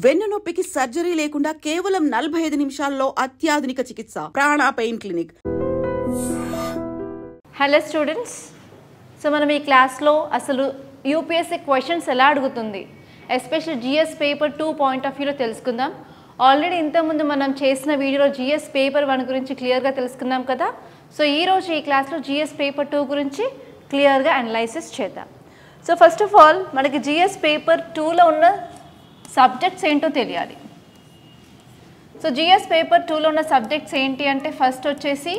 వెన్నునొప్పికి surgery లేకుండా కేవలం 45 నిమిషాల్లో అత్యాధునిక చికిత్స Prana pain clinic. Hello students, so మనం ఈ క్లాస్లో అసలు యూపీఎస్సీ క్వశ్చన్స్ ఎలా అడుగుతుంది, especially GS paper 2 point of వ్యూలో తెలుసుకుందాం. ఆల్రెడీ ఇంతకుముందు మనం చేసిన వీడియోలో జిఎస్ పేపర్ 1 గురించి క్లియర్గా తెలుసుకున్నాం కదా. సో ఈరోజు ఈ క్లాస్లో జిఎస్ పేపర్ 2 గురించి క్లియర్గా అనలైసిస్ చేద్దాం. సో ఫస్ట్ ఆఫ్ ఆల్ మనకి జిఎస్ పేపర్ 2లో ఉన్న సబ్జెక్ట్స్ ఏంటో తెలియాలి. సో జిఎస్ పేపర్ 2లో ఉన్న సబ్జెక్ట్స్ ఏంటి అంటే ఫస్ట్ వచ్చేసి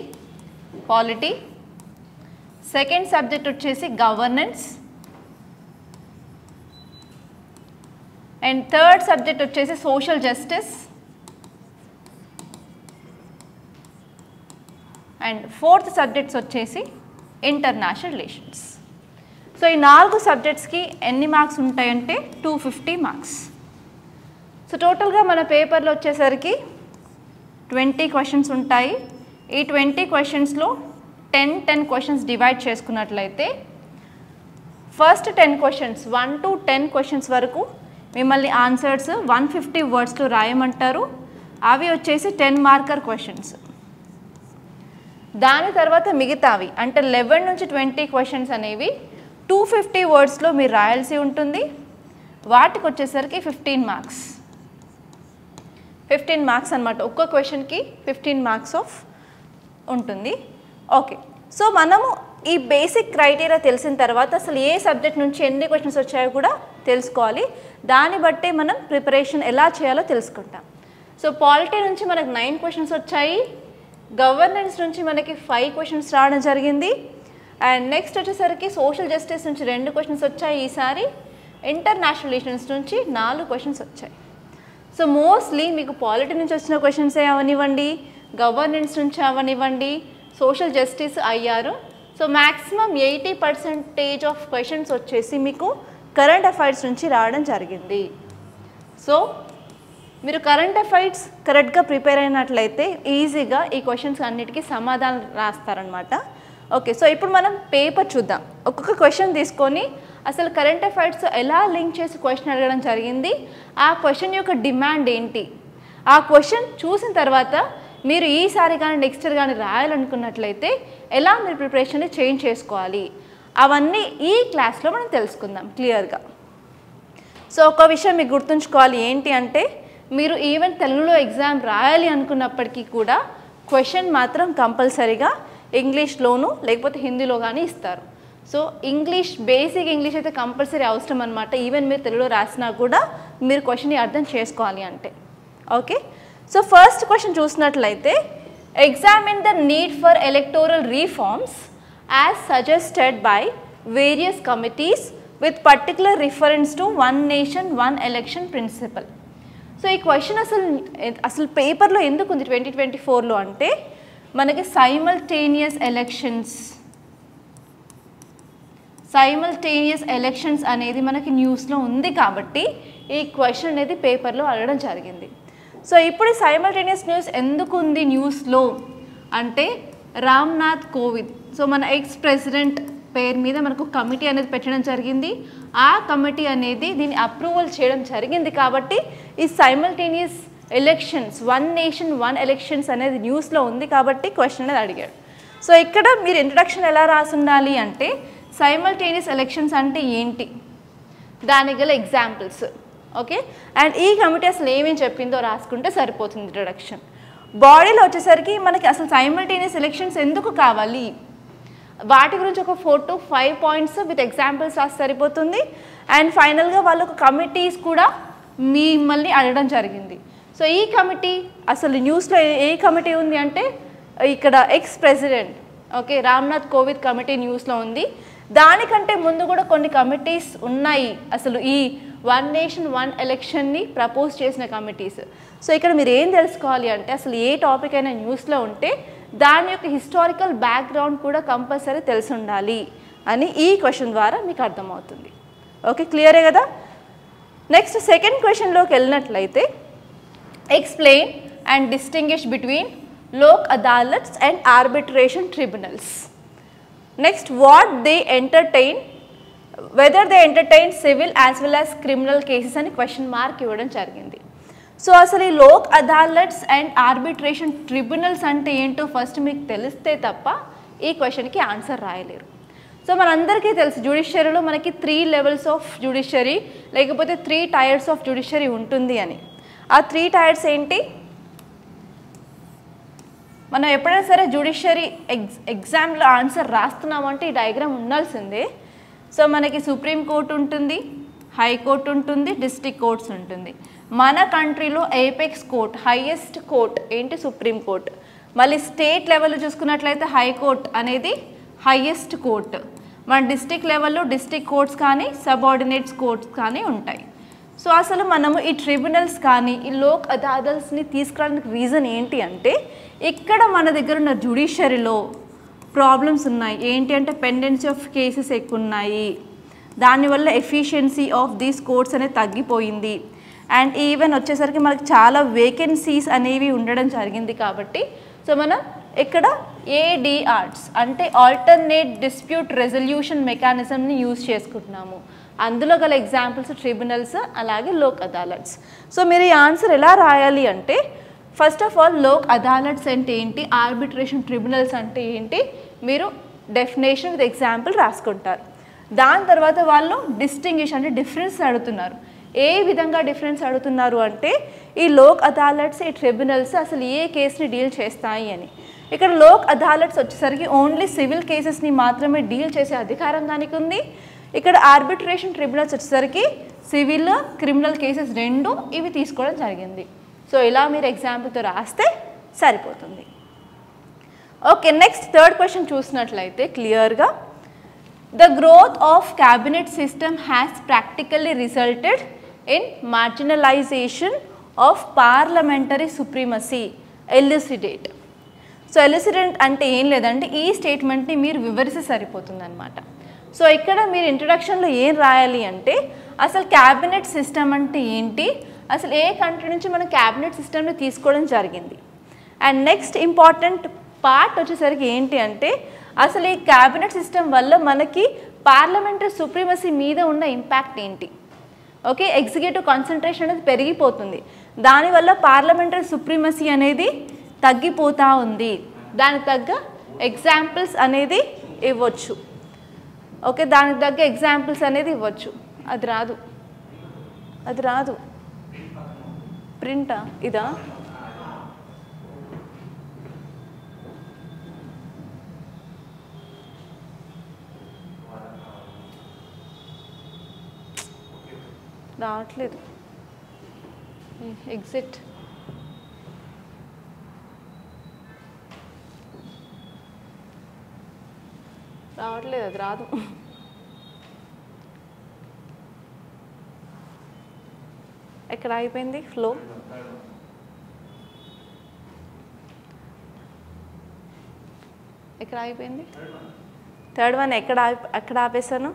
పాలిటీ, సెకండ్ సబ్జెక్ట్ వచ్చేసి గవర్నెన్స్, అండ్ థర్డ్ సబ్జెక్ట్ వచ్చేసి social justice, and fourth subjects వచ్చేసి ఇంటర్నేషనల్ రిలేషన్స్. సో ఈ 4 సబ్జెక్ట్స్కి ఎన్ని మార్క్స్ ఉంటాయంటే 250 మార్క్స్. సో టోటల్గా మన పేపర్లో వచ్చేసరికి 20 క్వశ్చన్స్ ఉంటాయి. ఈ 20 క్వశ్చన్స్లో 10 క్వశ్చన్స్ డివైడ్ చేసుకున్నట్లయితే ఫస్ట్ 10 క్వశ్చన్స్ 1 to 10 క్వశ్చన్స్ వరకు మిమ్మల్ని ఆన్సర్స్ 150 వర్డ్స్లో రాయమంటారు. అవి వచ్చేసి 10 మార్కర్ క్వశ్చన్స్. దాని తర్వాత మిగతావి అంటే 11 నుంచి 20 క్వశ్చన్స్ అనేవి 250 వర్డ్స్లో మీరు రాయాల్సి ఉంటుంది. వాటికి వచ్చేసరికి 15 మార్క్స్ 15 మార్క్స్ అనమాట. ఒక్కో క్వశ్చన్కి 15 మార్క్స్ ఆఫ్ ఉంటుంది. ఓకే, సో మనము ఈ బేసిక్ క్రైటీరియా తెలిసిన తర్వాత అసలు ఏ సబ్జెక్ట్ నుంచి ఎన్ని క్వశ్చన్స్ వచ్చాయో కూడా తెలుసుకోవాలి. దాన్ని బట్టే మనం ప్రిపరేషన్ ఎలా చేయాలో తెలుసుకుంటాం. సో పాలిటీ నుంచి మనకు 9 క్వశ్చన్స్ వచ్చాయి, గవర్నెన్స్ నుంచి మనకి 5 క్వశ్చన్స్ రావడం జరిగింది, అండ్ నెక్స్ట్ వచ్చేసరికి సోషల్ జస్టిస్ నుంచి 2 క్వశ్చన్స్ వచ్చాయి. ఈసారి ఇంటర్నేషనల్ రిలేషన్స్ నుంచి 4 క్వశ్చన్స్ వచ్చాయి. సో మోస్ట్లీ మీకు పాలిటీ నుంచి వచ్చిన క్వశ్చన్సే అవనివ్వండి, గవర్నెన్స్ నుంచి అవనివ్వండి, సోషల్ జస్టిస్ అయ్యారు. సో మ్యాక్సిమం 80% ఆఫ్ క్వశ్చన్స్ వచ్చేసి మీకు కరెంట్ అఫైర్స్ నుంచి రావడం జరిగింది. సో మీరు కరెంట్ అఫైర్స్ కరెక్ట్గా ప్రిపేర్ అయినట్లయితే ఈజీగా ఈ క్వశ్చన్స్ అన్నిటికీ సమాధానం రాస్తారనమాట. ఓకే, సో ఇప్పుడు మనం పేపర్ చూద్దాం. ఒక్కొక్క క్వశ్చన్ తీసుకొని అసలు కరెంట్ అఫైర్స్ ఎలా లింక్ చేసి క్వశ్చన్ అడగడం జరిగింది, ఆ క్వశ్చన్ యొక్క డిమాండ్ ఏంటి, ఆ క్వశ్చన్ చూసిన తర్వాత మీరు ఈసారి కానీ నెక్స్ట్ ఇయర్ కానీ రాయాలనుకున్నట్లయితే ఎలా మీరు ప్రిపరేషన్ని చేంజ్ చేసుకోవాలి, అవన్నీ ఈ క్లాస్లో మనం తెలుసుకుందాం క్లియర్గా. సో ఒక విషయం మీకు గుర్తుంచుకోవాలి ఏంటి అంటే మీరు ఈవెన్ తెలుగులో ఎగ్జామ్ రాయాలి అనుకున్నప్పటికీ కూడా క్వశ్చన్ మాత్రం కంపల్సరీగా ఇంగ్లీష్లోను లేకపోతే హిందీలో కానీ ఇస్తారు. సో ఇంగ్లీష్ బేసిక్ ఇంగ్లీష్ అయితే కంపల్సరీ అవసరం అనమాట. ఈవెన్ మీరు తెలుగులో రాసినా కూడా మీరు క్వశ్చన్ని అర్థం చేసుకోవాలి అంటే. ఓకే, సో ఫస్ట్ క్వశ్చన్ చూసినట్లయితే examine the need for electoral reforms as suggested by various committees with particular reference to one nation one election principle. So ఈ క్వశ్చన్ అసలు పేపర్లో ఎందుకు ఉంది 2024లో అంటే మనకి సైమల్టేనియస్ ఎలక్షన్స్ అనేది మనకి న్యూస్లో ఉంది కాబట్టి ఈ క్వశ్చన్ అనేది పేపర్లో అడగడం జరిగింది. సో ఇప్పుడు సైమల్టేనియస్ న్యూస్ ఎందుకు ఉంది న్యూస్లో అంటే రామ్నాథ్ కోవింద్, సో మన ఎక్స్ ప్రెసిడెంట్ పేరు మీద మనకు కమిటీ అనేది పెట్టడం జరిగింది. ఆ కమిటీ అనేది దీన్ని అప్రూవల్ చేయడం జరిగింది కాబట్టి ఈ simultaneous elections one nation one elections అనేది న్యూస్లో ఉంది కాబట్టి క్వశ్చన్ అనేది అడిగాడు. సో ఇక్కడ మీరు ఇంట్రడక్షన్ ఎలా రాసి ఉండాలి అంటే సైమల్టేనియస్ ఎలక్షన్స్ అంటే ఏంటి, దానికి గల ఎగ్జాంపుల్స్. ఓకే, అండ్ ఈ కమిటీ అసలు ఏమేమి చెప్పిందో రాసుకుంటే సరిపోతుంది ఇంట్రడక్షన్. బాడీలో వచ్చేసరికి మనకి అసలు సైమల్టేనియస్ ఎలక్షన్స్ ఎందుకు కావాలి, వాటి గురించి ఒక 4 to 5 పాయింట్స్ విత్ ఎగ్జాంపుల్స్ రాసి సరిపోతుంది. అండ్ ఫైనల్గా వాళ్ళకు కమిటీస్ కూడా మిమ్మల్ని అడగడం జరిగింది. సో ఈ కమిటీ అసలు న్యూస్లో ఏ కమిటీ ఉంది అంటే ఇక్కడ ex president okay Ramnath Kovind committee న్యూస్లో ఉంది. దానికంటే ముందు కూడా కొన్ని కమిటీస్ ఉన్నాయి అసలు ఈ వన్ నేషన్ వన్ ఎలక్షన్ని ప్రపోజ్ చేసిన కమిటీస్. సో ఇక్కడ మీరు ఏం తెలుసుకోవాలి అంటే అసలు ఏ టాపిక్ అయినా న్యూస్లో ఉంటే దాని యొక్క హిస్టారికల్ బ్యాక్గ్రౌండ్ కూడా కంపల్సరీ తెలిసి ఉండాలి అని ఈ క్వశ్చన్ ద్వారా మీకు అర్థమవుతుంది. ఓకే, క్లియరే కదా. నెక్స్ట్ సెకండ్ క్వశ్చన్లోకి వెళ్ళినట్లయితే explain and distinguish between Lok adalats and arbitration tribunals. Next whether they entertain civil as well as criminal cases అని క్వశ్చన్ మార్క్ ఇవ్వడం జరిగింది. సో అసలు ఈ Lok adalats and arbitration tribunals అంటే ఏంటో ఫస్ట్ మీకు తెలిస్తే తప్ప ఈ క్వశ్చన్కి ఆన్సర్ రాయలేరు. సో మనందరికీ తెలుసు జ్యుడిషియరీలో మనకి 3 లెవెల్స్ ఆఫ్ జ్యుడిషియరీ లేకపోతే 3 టైర్స్ ఆఫ్ జ్యుడిషియరీ ఉంటుంది అని. ఆ 3 టైర్స్ ఏంటి? మనం ఎప్పుడైనా సరే జ్యుడిషియరీ ఎగ్జామ్లో ఆన్సర్ రాస్తున్నామంటే ఈ డయాగ్రామ్ ఉండాల్సిందే. సో మనకి సుప్రీం కోర్టు ఉంటుంది, హైకోర్టు ఉంటుంది, డిస్ట్రిక్ట్ కోర్ట్స్ ఉంటుంది. మన కంట్రీలో ఏపెక్స్ కోర్ట్, హైయెస్ట్ కోర్ట్ ఏంటి? Supreme court. మళ్ళీ స్టేట్ లెవెల్లో చూసుకున్నట్లయితే హైకోర్ట్ అనేది హైయెస్ట్ కోర్ట్. మన డిస్ట్రిక్ట్ లెవెల్లో డిస్ట్రిక్ట్ కోర్ట్స్ కానీ సబార్డినేట్స్ కోర్ట్స్ కానీ ఉంటాయి. సో అసలు మనము ఈ ట్రిబ్యునల్స్ కానీ ఈ లోక్ అదాలత్స్ని తీసుకురావడానికి రీజన్ ఏంటి అంటే ఇక్కడ మన దగ్గర ఉన్న జ్యుడిషియరీలో ప్రాబ్లమ్స్ ఉన్నాయి. ఏంటి అంటే పెండెన్సీ ఆఫ్ కేసెస్ ఎక్కువ ఉన్నాయి, దానివల్ల ఎఫిషియన్సీ ఆఫ్ దీస్ కోర్ట్స్ అనేది తగ్గిపోయింది. అండ్ ఈవెన్ వచ్చేసరికి మనకి చాలా వేకెన్సీస్ అనేవి ఉండడం జరిగింది. కాబట్టి సో మనం ఇక్కడ ADRs అంటే ఆల్టర్నేట్ డిస్ప్యూట్ రెజల్యూషన్ మెకానిజంని యూజ్ చేసుకుంటున్నాము. అందులో గల ఎగ్జాంపుల్స్ ట్రిబ్యునల్స్ అలాగే లోక్ అదాలత్స్. సో మీరు ఈ ఆన్సర్ ఎలా రాయాలి అంటే first of all Lok adalats అంటే ఏంటి, ఆర్బిట్రేషన్ ట్రిబ్యునల్స్ అంటే ఏంటి మీరు డెఫినేషన్ విత్ ఎగ్జాంపుల్ రాసుకుంటారు. దాని తర్వాత వాళ్ళు డిస్టింగ్విష్ అంటే డిఫరెన్స్ అడుగుతున్నారు. ఏ విధంగా డిఫరెన్స్ అడుగుతున్నారు అంటే ఈ లోక్ అదాలత్స్ ఈ ట్రిబ్యునల్స్ అసలు ఏ కేసుని డీల్ చేస్తాయి అని. ఇక్కడ లోక్ అదాలత్స్ వచ్చేసరికి ఓన్లీ సివిల్ కేసెస్ని మాత్రమే డీల్ చేసే అధికారం దానికి ఉంది. ఇక్కడ ఆర్బిట్రేషన్ ట్రిబ్యునల్స్ వచ్చేసరికి సివిల్ క్రిమినల్ కేసెస్ రెండు ఇవి తీసుకోవడం జరిగింది. సో ఇలా మీరు ఎగ్జాంపుల్తో రాస్తే సరిపోతుంది. ఓకే, నెక్స్ట్ థర్డ్ క్వశ్చన్ చూసినట్లయితే క్లియర్గా the growth of cabinet system has practically resulted in marginalization of parliamentary supremacy. Elucidate. So elucidate అంటే ఏం లేదంటే ఈ స్టేట్మెంట్ని మీరు వివరిస్తే సరిపోతుంది అనమాట. సో ఇక్కడ మీరు ఇంట్రడక్షన్లో ఏం రాయాలి అంటే అసలు క్యాబినెట్ సిస్టమ్ అంటే ఏంటి, అసలు ఏ కంట్రీ నుంచి మనం క్యాబినెట్ సిస్టమ్ని తీసుకోవడం జరిగింది. అండ్ నెక్స్ట్ ఇంపార్టెంట్ పార్ట్ వచ్చేసరికి ఏంటి అంటే అసలు ఈ క్యాబినెట్ సిస్టమ్ వల్ల మనకి పార్లమెంటరీ సుప్రీమసీ మీద ఉన్న ఇంపాక్ట్ ఏంటి. ఓకే, ఎగ్జిక్యూటివ్ కాన్సన్ట్రేషన్ అనేది పెరిగిపోతుంది, దానివల్ల పార్లమెంటరీ సుప్రీమసీ అనేది తగ్గిపోతూ ఉంది. దానికి తగ్గ ఎగ్జాంపుల్స్ అనేది ఇవ్వచ్చు. ఓకే, దానికి తగ్గ ఎగ్జాంపుల్స్ అనేది ఇవ్వచ్చు. అది రాదు ప్రింటా ఇదా? రావట్లేదు. ఎగ్జిట్ రావట్లేదు, అది రాదు. ఎక్కడ అయిపోయింది ఫ్లో? ఎక్కడ అయిపోయింది? థర్డ్ వన్ ఎక్కడ ఆపేసాను?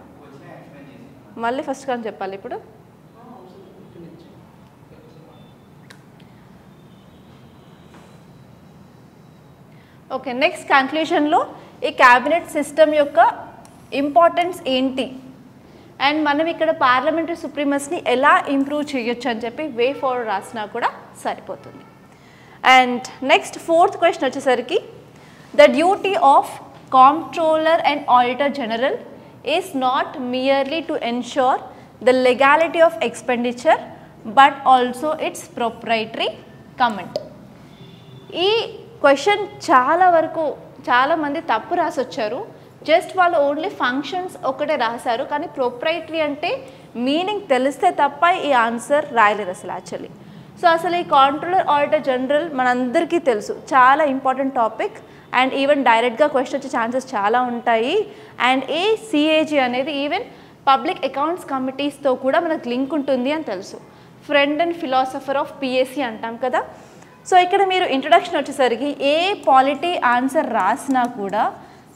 మళ్ళీ ఫస్ట్ కానీ చెప్పాలి ఇప్పుడు. ఓకే, నెక్స్ట్ కంక్లూషన్లో ఈ క్యాబినెట్ సిస్టమ్ యొక్క ఇంపార్టెన్స్ ఏంటి అండ్ మనం ఇక్కడ పార్లమెంటరీ సుప్రీమసీని ఎలా ఇంప్రూవ్ చేయొచ్చు అని చెప్పి వే ఫార్వర్డ్ రాసినా కూడా సరిపోతుంది. అండ్ నెక్స్ట్ ఫోర్త్ క్వశ్చన్ వచ్చేసరికి the duty of comptroller and auditor general is not merely to ensure the legality of expenditure but also its proprietary comment. ఈ క్వశ్చన్ చాలా వరకు చాలామంది తప్పు రాసి వచ్చారు. జస్ట్ వాళ్ళు ఓన్లీ ఫంక్షన్స్ ఒకటే రాశారు, కానీ ప్రొప్రైటరీ అంటే మీనింగ్ తెలిస్తే తప్ప ఈ ఆన్సర్ రాయలేరు అసలు యాక్చువల్లీ. సో అసలు ఈ కాంట్రోలర్ ఆడిటర్ జనరల్ మనందరికీ తెలుసు, చాలా ఇంపార్టెంట్ టాపిక్ అండ్ ఈవెన్ డైరెక్ట్గా క్వశ్చన్ వచ్చే ఛాన్సెస్ చాలా ఉంటాయి. అండ్ ఈ CAG అనేది ఈవెన్ పబ్లిక్ అకౌంట్స్ కమిటీస్తో కూడా మనకు లింక్ ఉంటుంది అని తెలుసు. Friend and philosopher of PSC అంటాం కదా. సో ఇక్కడ మీరు ఇంట్రడక్షన్ వచ్చేసరికి ఏ పాలిటీ ఆన్సర్ రాసినా కూడా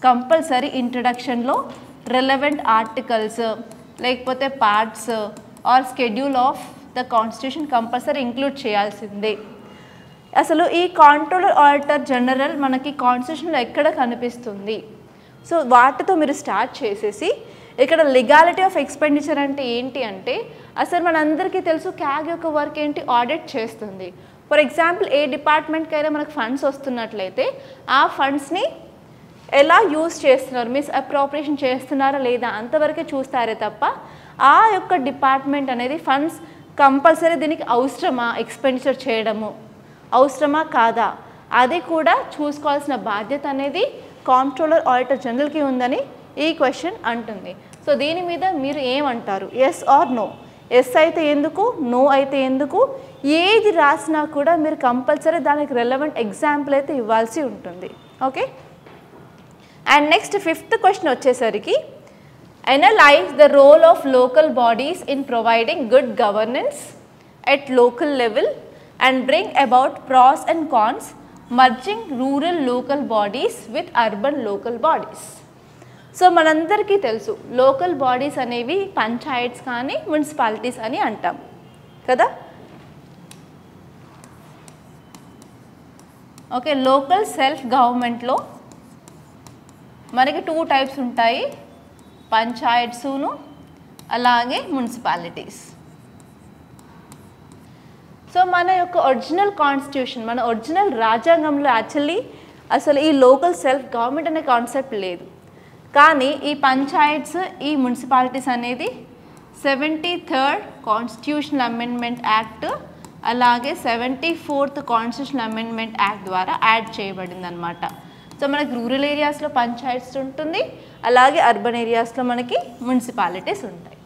కంపల్సరీ ఇంట్రడక్షన్లో రిలవెంట్ ఆర్టికల్స్ లేకపోతే parts or schedule of the constitution compulsory include చేయాల్సిందే. అసలు ఈ కాంట్రోలర్ ఆడిటర్ జనరల్ మనకి కాన్స్టిట్యూషన్లో ఎక్కడ కనిపిస్తుంది? సో వాటితో మీరు స్టార్ట్ చేసేసి ఇక్కడ లీగాలిటీ ఆఫ్ ఎక్స్పెండిచర్ అంటే ఏంటి అంటే అసలు మనందరికీ తెలుసు క్యాగ్ యొక్క వర్క్ ఏంటి, ఆడిట్ చేస్తుంది. ఫర్ ఎగ్జాంపుల్ ఏ డిపార్ట్మెంట్కి అయినా మనకు ఫండ్స్ వస్తున్నట్లయితే ఆ ఫండ్స్ని ఎలా యూజ్ చేస్తున్నారు, మిస్అప్రోప్రియేషన్ చేస్తున్నారా లేదా అంతవరకే చూస్తారే తప్ప ఆ యొక్క డిపార్ట్మెంట్ అనేది ఫండ్స్ కంపల్సరీ దీనికి అవసరమా, ఎక్స్పెండిచర్ చేయడము అవసరమా కాదా అది కూడా చూసుకోవాల్సిన బాధ్యత అనేది కాంప్ట్రోలర్ ఆడిటర్ జనరల్కి ఉందని ఈ క్వశ్చన్ అంటుంది. సో దీని మీద మీరు ఏమంటారు, ఎస్ ఆర్ నో? ఎస్ అయితే ఎందుకు, నో అయితే ఎందుకు, ఏది రాసినా కూడా మీరు కంపల్సరీ దానికి రెలవెంట్ ఎగ్జాంపుల్ అయితే ఇవ్వాల్సి ఉంటుంది. Okay. And next 5th question వచ్చేసరికి analyze the role of local bodies in providing good governance at local level and bring about pros and cons merging rural local bodies with urban local bodies. So మనందరికీ తెలుసు local bodies అనేవి పంచాయత్స్ కానీ municipalities అని అంటాం కదా. Okay, local self గవర్నమెంట్లో మనకి 2 types ఉంటాయి, పంచాయత్సును అలాగే మున్సిపాలిటీస్. సో మన యొక్క ఒరిజినల్ కాన్స్టిట్యూషన్, మన ఒరిజినల్ రాజ్యాంగంలో యాక్చువల్లీ అసలు ఈ లోకల్ సెల్ఫ్ గవర్నమెంట్ అనే కాన్సెప్ట్ లేదు. కానీ ఈ పంచాయత్స్, ఈ మున్సిపాలిటీస్ అనేది 73rd కాన్స్టిట్యూషనల్ అమెండ్మెంట్ యాక్ట్ అలాగే 74th కాన్స్టిట్యూషనల్ అమెండ్మెంట్ యాక్ట్ ద్వారా యాడ్ చేయబడింది అనమాట. సో మనకి రూరల్ ఏరియాస్లో పంచాయత్స్ ఉంటుంది, అలాగే అర్బన్ ఏరియాస్లో మనకి మున్సిపాలిటీస్ ఉంటాయి.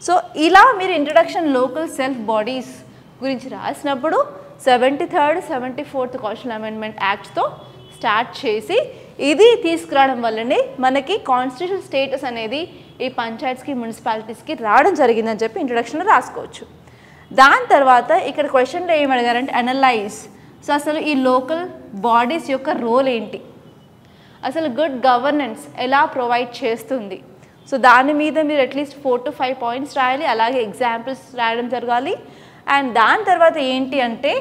సో ఇలా మీరు ఇంట్రడక్షన్ లోకల్ సెల్ఫ్ బాడీస్ గురించి రాసినప్పుడు 73rd 74th constitutional amendment యాక్ట్స్తో start చేసి ఇది తీసుకురావడం వల్లనే మనకి కాన్స్టిట్యూషన్ స్టేటస్ అనేది ఈ పంచాయత్స్కి మున్సిపాలిటీస్కి రావడం జరిగిందని చెప్పి ఇంట్రడక్షన్లో రాసుకోవచ్చు. దాని తర్వాత ఇక్కడ క్వశ్చన్లో ఏం అడిగారంటే అనలైజ్. సో అసలు ఈ లోకల్ బాడీస్ యొక్క రోల్ ఏంటి, అసలు గుడ్ గవర్నెన్స్ ఎలా ప్రొవైడ్ చేస్తుంది. సో దాని మీద మీరు అట్లీస్ట్ 4 to 5 పాయింట్స్ రాయాలి, అలాగే ఎగ్జాంపుల్స్ రాయడం జరగాలి. అండ్ దాని తర్వాత ఏంటి అంటే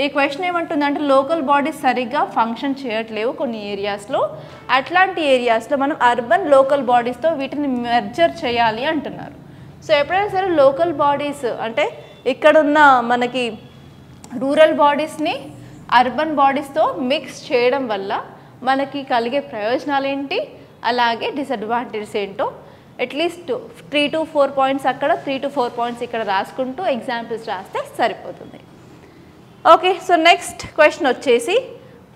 ఈ క్వశ్చన్ ఏమంటుందంటే లోకల్ బాడీస్ సరిగ్గా ఫంక్షన్ చేయట్లేవు కొన్ని ఏరియాస్లో, అట్లాంటి ఏరియాస్లో మనం అర్బన్ లోకల్ బాడీస్తో వీటిని మెర్జర్ చేయాలి అంటున్నారు. సో ఎప్పుడైనా సరే లోకల్ బాడీస్ అంటే ఇక్కడున్న మనకి రూరల్ బాడీస్ని అర్బన్ బాడీస్తో మిక్స్ చేయడం వల్ల మనకి కలిగే ప్రయోజనాలు ఏంటి, అలాగే డిసడ్వాంటేజెస్ ఏంటో అట్లీస్ట్ 3 to 4 పాయింట్స్ అక్కడ, 3 to 4 పాయింట్స్ ఇక్కడ రాసుకుంటూ ఎగ్జాంపుల్స్ రాస్తే సరిపోతుంది. ఓకే, సో నెక్స్ట్ క్వశ్చన్ వచ్చేసి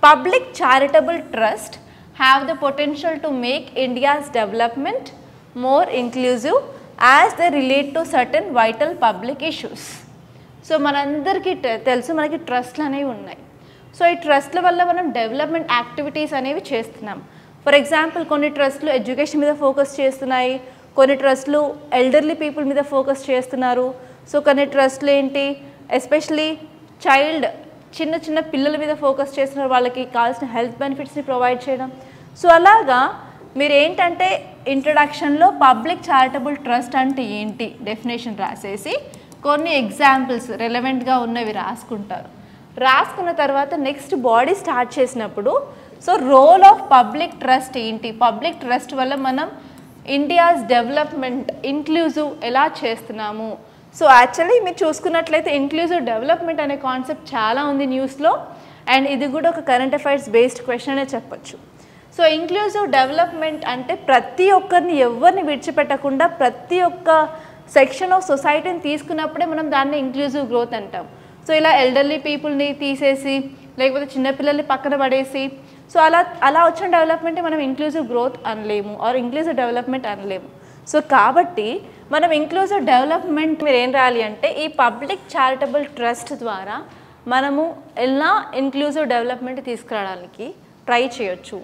public charitable trust have the potential to make India's development more inclusive as they relate to certain vital public issues. So మనందరికీ తెలుసు మనకి ట్రస్ట్లు అనేవి ఉన్నాయి. సో ఈ ట్రస్ట్ల వల్ల మనం డెవలప్మెంట్ యాక్టివిటీస్ అనేవి చేస్తున్నాం. ఫర్ ఎగ్జాంపుల్ కొన్ని ట్రస్ట్లు ఎడ్యుకేషన్ మీద ఫోకస్ చేస్తున్నాయి, కొన్ని ట్రస్ట్లు ఎల్డర్లీ పీపుల్ మీద ఫోకస్ చేస్తున్నారు. సో కొన్ని ట్రస్ట్లు ఏంటి ఎస్పెషలీ చైల్డ్ చిన్న చిన్న పిల్లల మీద ఫోకస్ చేస్తున్నారు, వాళ్ళకి కావాల్సిన హెల్త్ బెనిఫిట్స్ని ప్రొవైడ్ చేయడం. సో అలాగా మీరు ఏంటంటే ఇంట్రడక్షన్లో పబ్లిక్ చారిటబుల్ ట్రస్ట్ అంటే ఏంటి డెఫినేషన్ రాసేసి కొన్ని ఎగ్జాంపుల్స్ రెలవెంట్గా ఉన్నవి రాసుకుంటారు. రాసుకున్న తర్వాత నెక్స్ట్ బాడీ స్టార్ట్ చేసినప్పుడు so role of public trust ఏంటి, పబ్లిక్ ట్రస్ట్ వల్ల మనం ఇండియాస్ డెవలప్మెంట్ ఇంక్లూజివ్ ఎలా చేస్తున్నాము. సో యాక్చువల్లీ మీరు చూసుకున్నట్లయితే ఇంక్లూజివ్ డెవలప్మెంట్ అనే కాన్సెప్ట్ చాలా ఉంది న్యూస్లో, అండ్ ఇది కూడా ఒక కరెంట్ అఫైర్స్ బేస్డ్ క్వశ్చన్ అనే చెప్పొచ్చు. సో ఇంక్లూజివ్ డెవలప్మెంట్ అంటే ప్రతి ఒక్కరిని ఎవరిని విడిచిపెట్టకుండా ప్రతి ఒక్క సెక్షన్ ఆఫ్ సొసైటీని తీసుకున్నప్పుడే మనం దాన్ని ఇంక్లూజివ్ గ్రోత్ అంటాం. సో ఇలా ఎల్డర్లీ పీపుల్ని తీసేసి లేకపోతే చిన్నపిల్లల్ని పక్కన పడేసి సో అలా వచ్చిన డెవలప్మెంటే మనం ఇంక్లూజివ్ గ్రోత్ అనలేము ఆర్ ఇంక్లూజివ్ డెవలప్మెంట్ అనలేము. సో కాబట్టి మనం ఇంక్లూజివ్ డెవలప్మెంట్ మీరు ఏం రాయాలి అంటే ఈ పబ్లిక్ చారిటబుల్ ట్రస్ట్ ద్వారా మనము ఎలా ఇంక్లూజివ్ డెవలప్మెంట్ తీసుకురావడానికి ట్రై చేయొచ్చు,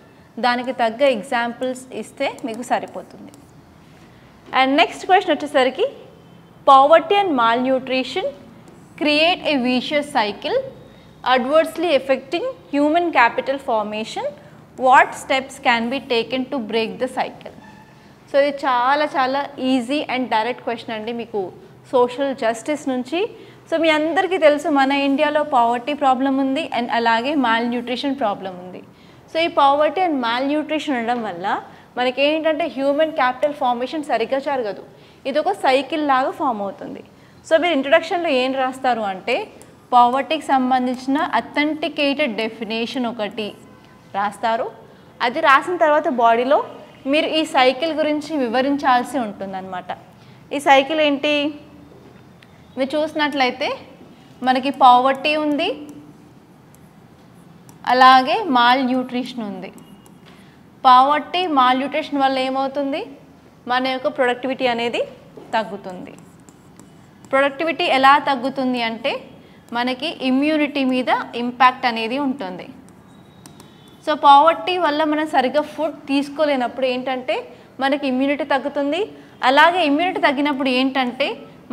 దానికి తగ్గ ఎగ్జాంపుల్స్ ఇస్తే మీకు సరిపోతుంది. అండ్ నెక్స్ట్ క్వశ్చన్ వచ్చేసరికి poverty and mall nutrition create a vicious cycle adversely affecting human capital formation. What steps can be taken to break the cycle? So ఇది చాలా ఈజీ అండ్ డైరెక్ట్ క్వశ్చన్ అండి మీకు social justice నుంచి. So మీ అందరికీ తెలుసు మన ఇండియాలో పావర్టీ ప్రాబ్లం ఉంది అండ్ అలాగే మాల్ న్యూట్రిషన్ ప్రాబ్లం ఉంది. సో ఈ పావర్టీ అండ్ మాల్ న్యూట్రిషన్ ఉండడం వల్ల మనకి ఏంటంటే హ్యూమన్ క్యాపిటల్ ఫార్మేషన్ సరిగ్గా జరగదు, ఇది ఒక సైకిల్ లాగా ఫామ్ అవుతుంది. సో మీరు ఇంట్రొడక్షన్లో ఏం రాస్తారు అంటే పావర్టీకి సంబంధించిన అథెంటికేటెడ్ డెఫినేషన్ ఒకటి రాస్తారు. అది రాసిన తర్వాత బాడీలో మీరు ఈ సైకిల్ గురించి వివరించాల్సి ఉంటుందన్నమాట. ఈ సైకిల్ ఏంటి, మీరు చూసినట్లయితే మనకి పావర్టీ ఉంది, అలాగే మాల్ న్యూట్రిషన్ ఉంది. పావర్టీ మాల్ న్యూట్రిషన్ వల్ల ఏమవుతుంది, మన యొక్క ప్రొడక్టివిటీ అనేది తగ్గుతుంది. ప్రొడక్టివిటీ ఎలా తగ్గుతుంది అంటే మనకి ఇమ్యూనిటీ మీద ఇంపాక్ట్ అనేది ఉంటుంది. సో పావర్టీ వల్ల మనం సరిగ్గా ఫుడ్ తీసుకోలేనప్పుడు ఏంటంటే మనకి ఇమ్యూనిటీ తగ్గుతుంది. అలాగే ఇమ్యూనిటీ తగ్గినప్పుడు ఏంటంటే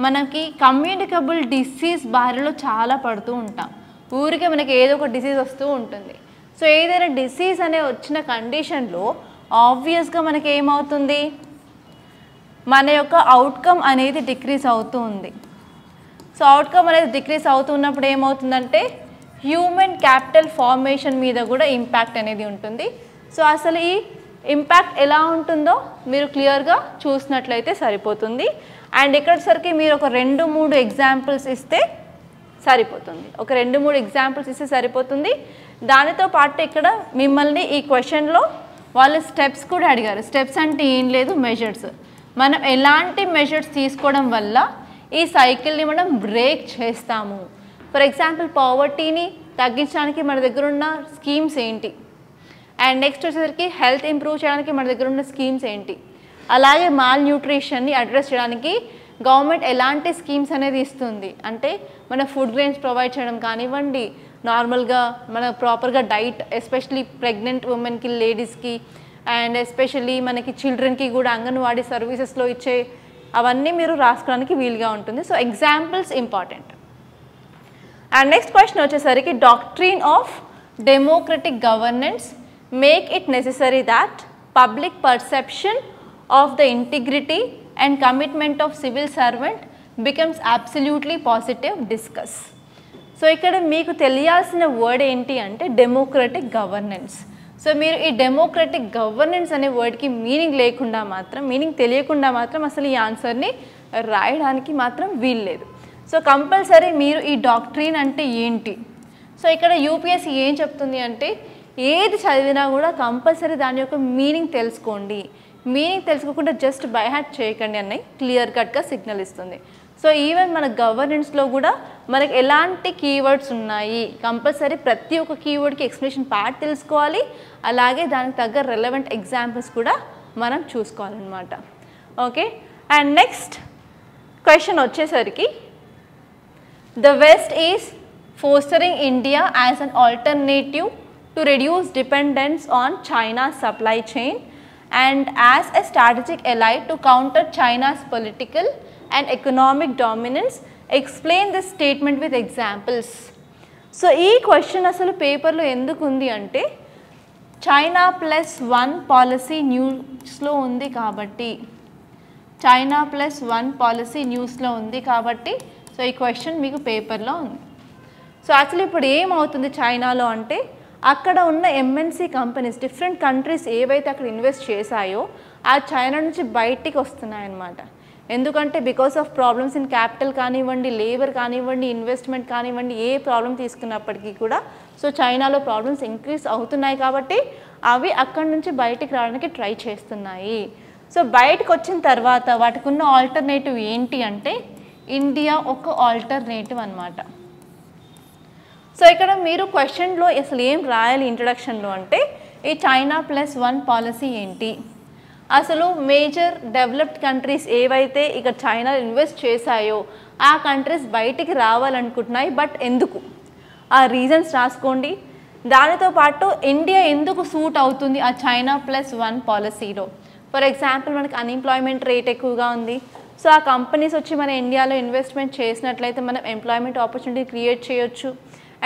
మనకి కమ్యూనికబుల్ డిసీజ్ బారిలో చాలా పడుతూ ఉంటాం. ఊరికే మనకి ఏదో ఒక డిసీజ్ వస్తూ ఉంటుంది. సో ఏదైనా డిసీజ్ అనే వచ్చిన కండిషన్లో ఆబ్వియస్గా మనకి ఏమవుతుంది, మన యొక్క అవుట్కమ్ అనేది డిక్రీజ్ అవుతూ ఉంది. సో అవుట్కమ్ అనేది డిక్రీజ్ అవుతున్నప్పుడు ఏమవుతుందంటే హ్యూమన్ క్యాపిటల్ ఫార్మేషన్ మీద కూడా ఇంపాక్ట్ అనేది ఉంటుంది. సో అసలు ఈ ఇంపాక్ట్ ఎలా ఉంటుందో మీరు క్లియర్గా చూసినట్లయితే సరిపోతుంది. అండ్ ఇక్కడిసరికి మీరు ఒక 2-3 ఎగ్జాంపుల్స్ ఇస్తే సరిపోతుంది. ఒక 2-3 ఎగ్జాంపుల్స్ ఇస్తే సరిపోతుంది. దానితో పాటు ఇక్కడ మిమ్మల్ని ఈ క్వశ్చన్లో వాళ్ళు స్టెప్స్ కూడా అడిగారు. స్టెప్స్ అంటే ఏం లేదు, మెజర్స్. మనం ఎలాంటి మెజర్స్ తీసుకోవడం వల్ల ఈ సైకిల్ని మనం బ్రేక్ చేస్తాము. ఫర్ ఎగ్జాంపుల్ పావర్టీని తగ్గించడానికి మన దగ్గర ఉన్న స్కీమ్స్ ఏంటి, అండ్ నెక్స్ట్ వచ్చేసరికి హెల్త్ ఇంప్రూవ్ చేయడానికి మన దగ్గర ఉన్న స్కీమ్స్ ఏంటి, అలాగే మాల్ న్యూట్రిషన్ని అడ్రస్ చేయడానికి గవర్నమెంట్ ఎలాంటి స్కీమ్స్ అనేది ఇస్తుంది. అంటే మన ఫుడ్ గ్రెయిన్స్ ప్రొవైడ్ చేయడం కానివ్వండి, నార్మల్గా మన ప్రాపర్గా డైట్, ఎస్పెషలీ ప్రెగ్నెంట్ ఉమెన్కి, లేడీస్కి, అండ్ ఎస్పెషల్లీ మనకి చిల్డ్రన్కి కూడా అంగన్వాడీ సర్వీసెస్లో ఇచ్చే అవన్నీ మీరు రాసుకోవడానికి వీలుగా ఉంటుంది. So examples important. And next question వచ్చేసరికి doctrine of democratic governance make it necessary that public perception of the integrity and commitment of civil servant becomes absolutely positive, discuss. So ఇక్కడ మీకు తెలియాల్సిన వర్డ్ ఏంటి అంటే డెమోక్రటిక్ గవర్నెన్స్. సో మీరు ఈ democratic governance అనే వర్డ్కి meaning లేకుండా మాత్రం, మీనింగ్ తెలియకుండా మాత్రం అసలు ఈ ఆన్సర్ని రాయడానికి మాత్రం వీల్లేదు. సో కంపల్సరీ మీరు ఈ డాక్ట్రిన్ అంటే ఏంటి, సో ఇక్కడ యూపీఎస్సీ ఏం చెప్తుంది అంటే ఏది చదివినా కూడా కంపల్సరీ దాని యొక్క మీనింగ్ తెలుసుకోండి. మీనింగ్ తెలుసుకోకుండా జస్ట్ బై హార్ట్ చేయకండి అన్నది క్లియర్ కట్గా సిగ్నల్ ఇస్తుంది. సో ఈవెన్ మన గవర్నెన్స్లో కూడా మనకి ఎలాంటి కీవర్డ్స్ ఉన్నాయి, కంపల్సరీ ప్రతి ఒక్క కీవర్డ్కి ఎక్స్ప్లెనేషన్ పార్ట్ తెలుసుకోవాలి. అలాగే దానికి తగ్గ రెలవెంట్ ఎగ్జాంపుల్స్ కూడా మనం చూసుకోవాలన్నమాట. ఓకే, అండ్ నెక్స్ట్ క్వశ్చన్ వచ్చేసరికి the west is fostering India as an alternative to reduce dependence on China's supply chain and as a strategic ally to counter China's political and economic dominance. Explain this statement with examples. So ee question asalu paper lo enduku undi ante China plus 1 policy news lo undi kabatti, China plus 1 policy news lo undi kabatti, so ee question meeku paper lo undi. So actually ippudu em avutundi China lo ante అక్కడ ఉన్న MNC companies, different countries ఏవైతే అక్కడ invest చేశాయో ఆ China నుంచి బయటికి వస్తున్నాయన్నమాట. ఎందుకంటే because of problems in capital కానివ్వండి, labour కానివ్వండి, ఇన్వెస్ట్మెంట్ కానివ్వండి, ఏ ప్రాబ్లం తీసుకున్నప్పటికీ కూడా సో చైనాలో ప్రాబ్లమ్స్ ఇంక్రీజ్ అవుతున్నాయి కాబట్టి అవి అక్కడి నుంచి బయటికి రావడానికి ట్రై చేస్తున్నాయి. సో బయటకు వచ్చిన తర్వాత వాటికి ఉన్న ఆల్టర్నేటివ్ ఏంటి అంటే ఇండియా ఒక ఆల్టర్నేటివ్ అన్నమాట. సో ఇక్కడ మీరు క్వశ్చన్లో అసలు ఏం రాయాలి ఇంట్రడక్షన్లో అంటే ఈ చైనా ప్లస్ 1 పాలసీ ఏంటి, అసలు మేజర్ డెవలప్డ్ కంట్రీస్ ఏవైతే ఇక్కడ చైనా ఇన్వెస్ట్ చేశాయో ఆ కంట్రీస్ బయటికి రావాలనుకుంటున్నాయి, బట్ ఎందుకు, ఆ రీజన్స్ రాసుకోండి. దానితో పాటు ఇండియా ఎందుకు సూట్ అవుతుంది ఆ చైనా ప్లస్ 1 పాలసీలో. ఫర్ ఎగ్జాంపుల్ మనకి అన్ఎంప్లాయ్మెంట్ రేట్ ఎక్కువగా ఉంది. సో ఆ కంపెనీస్ వచ్చి మన ఇండియాలో ఇన్వెస్ట్మెంట్ చేసినట్లయితే మనం ఎంప్లాయ్మెంట్ ఆపర్చునిటీ క్రియేట్ చేయొచ్చు.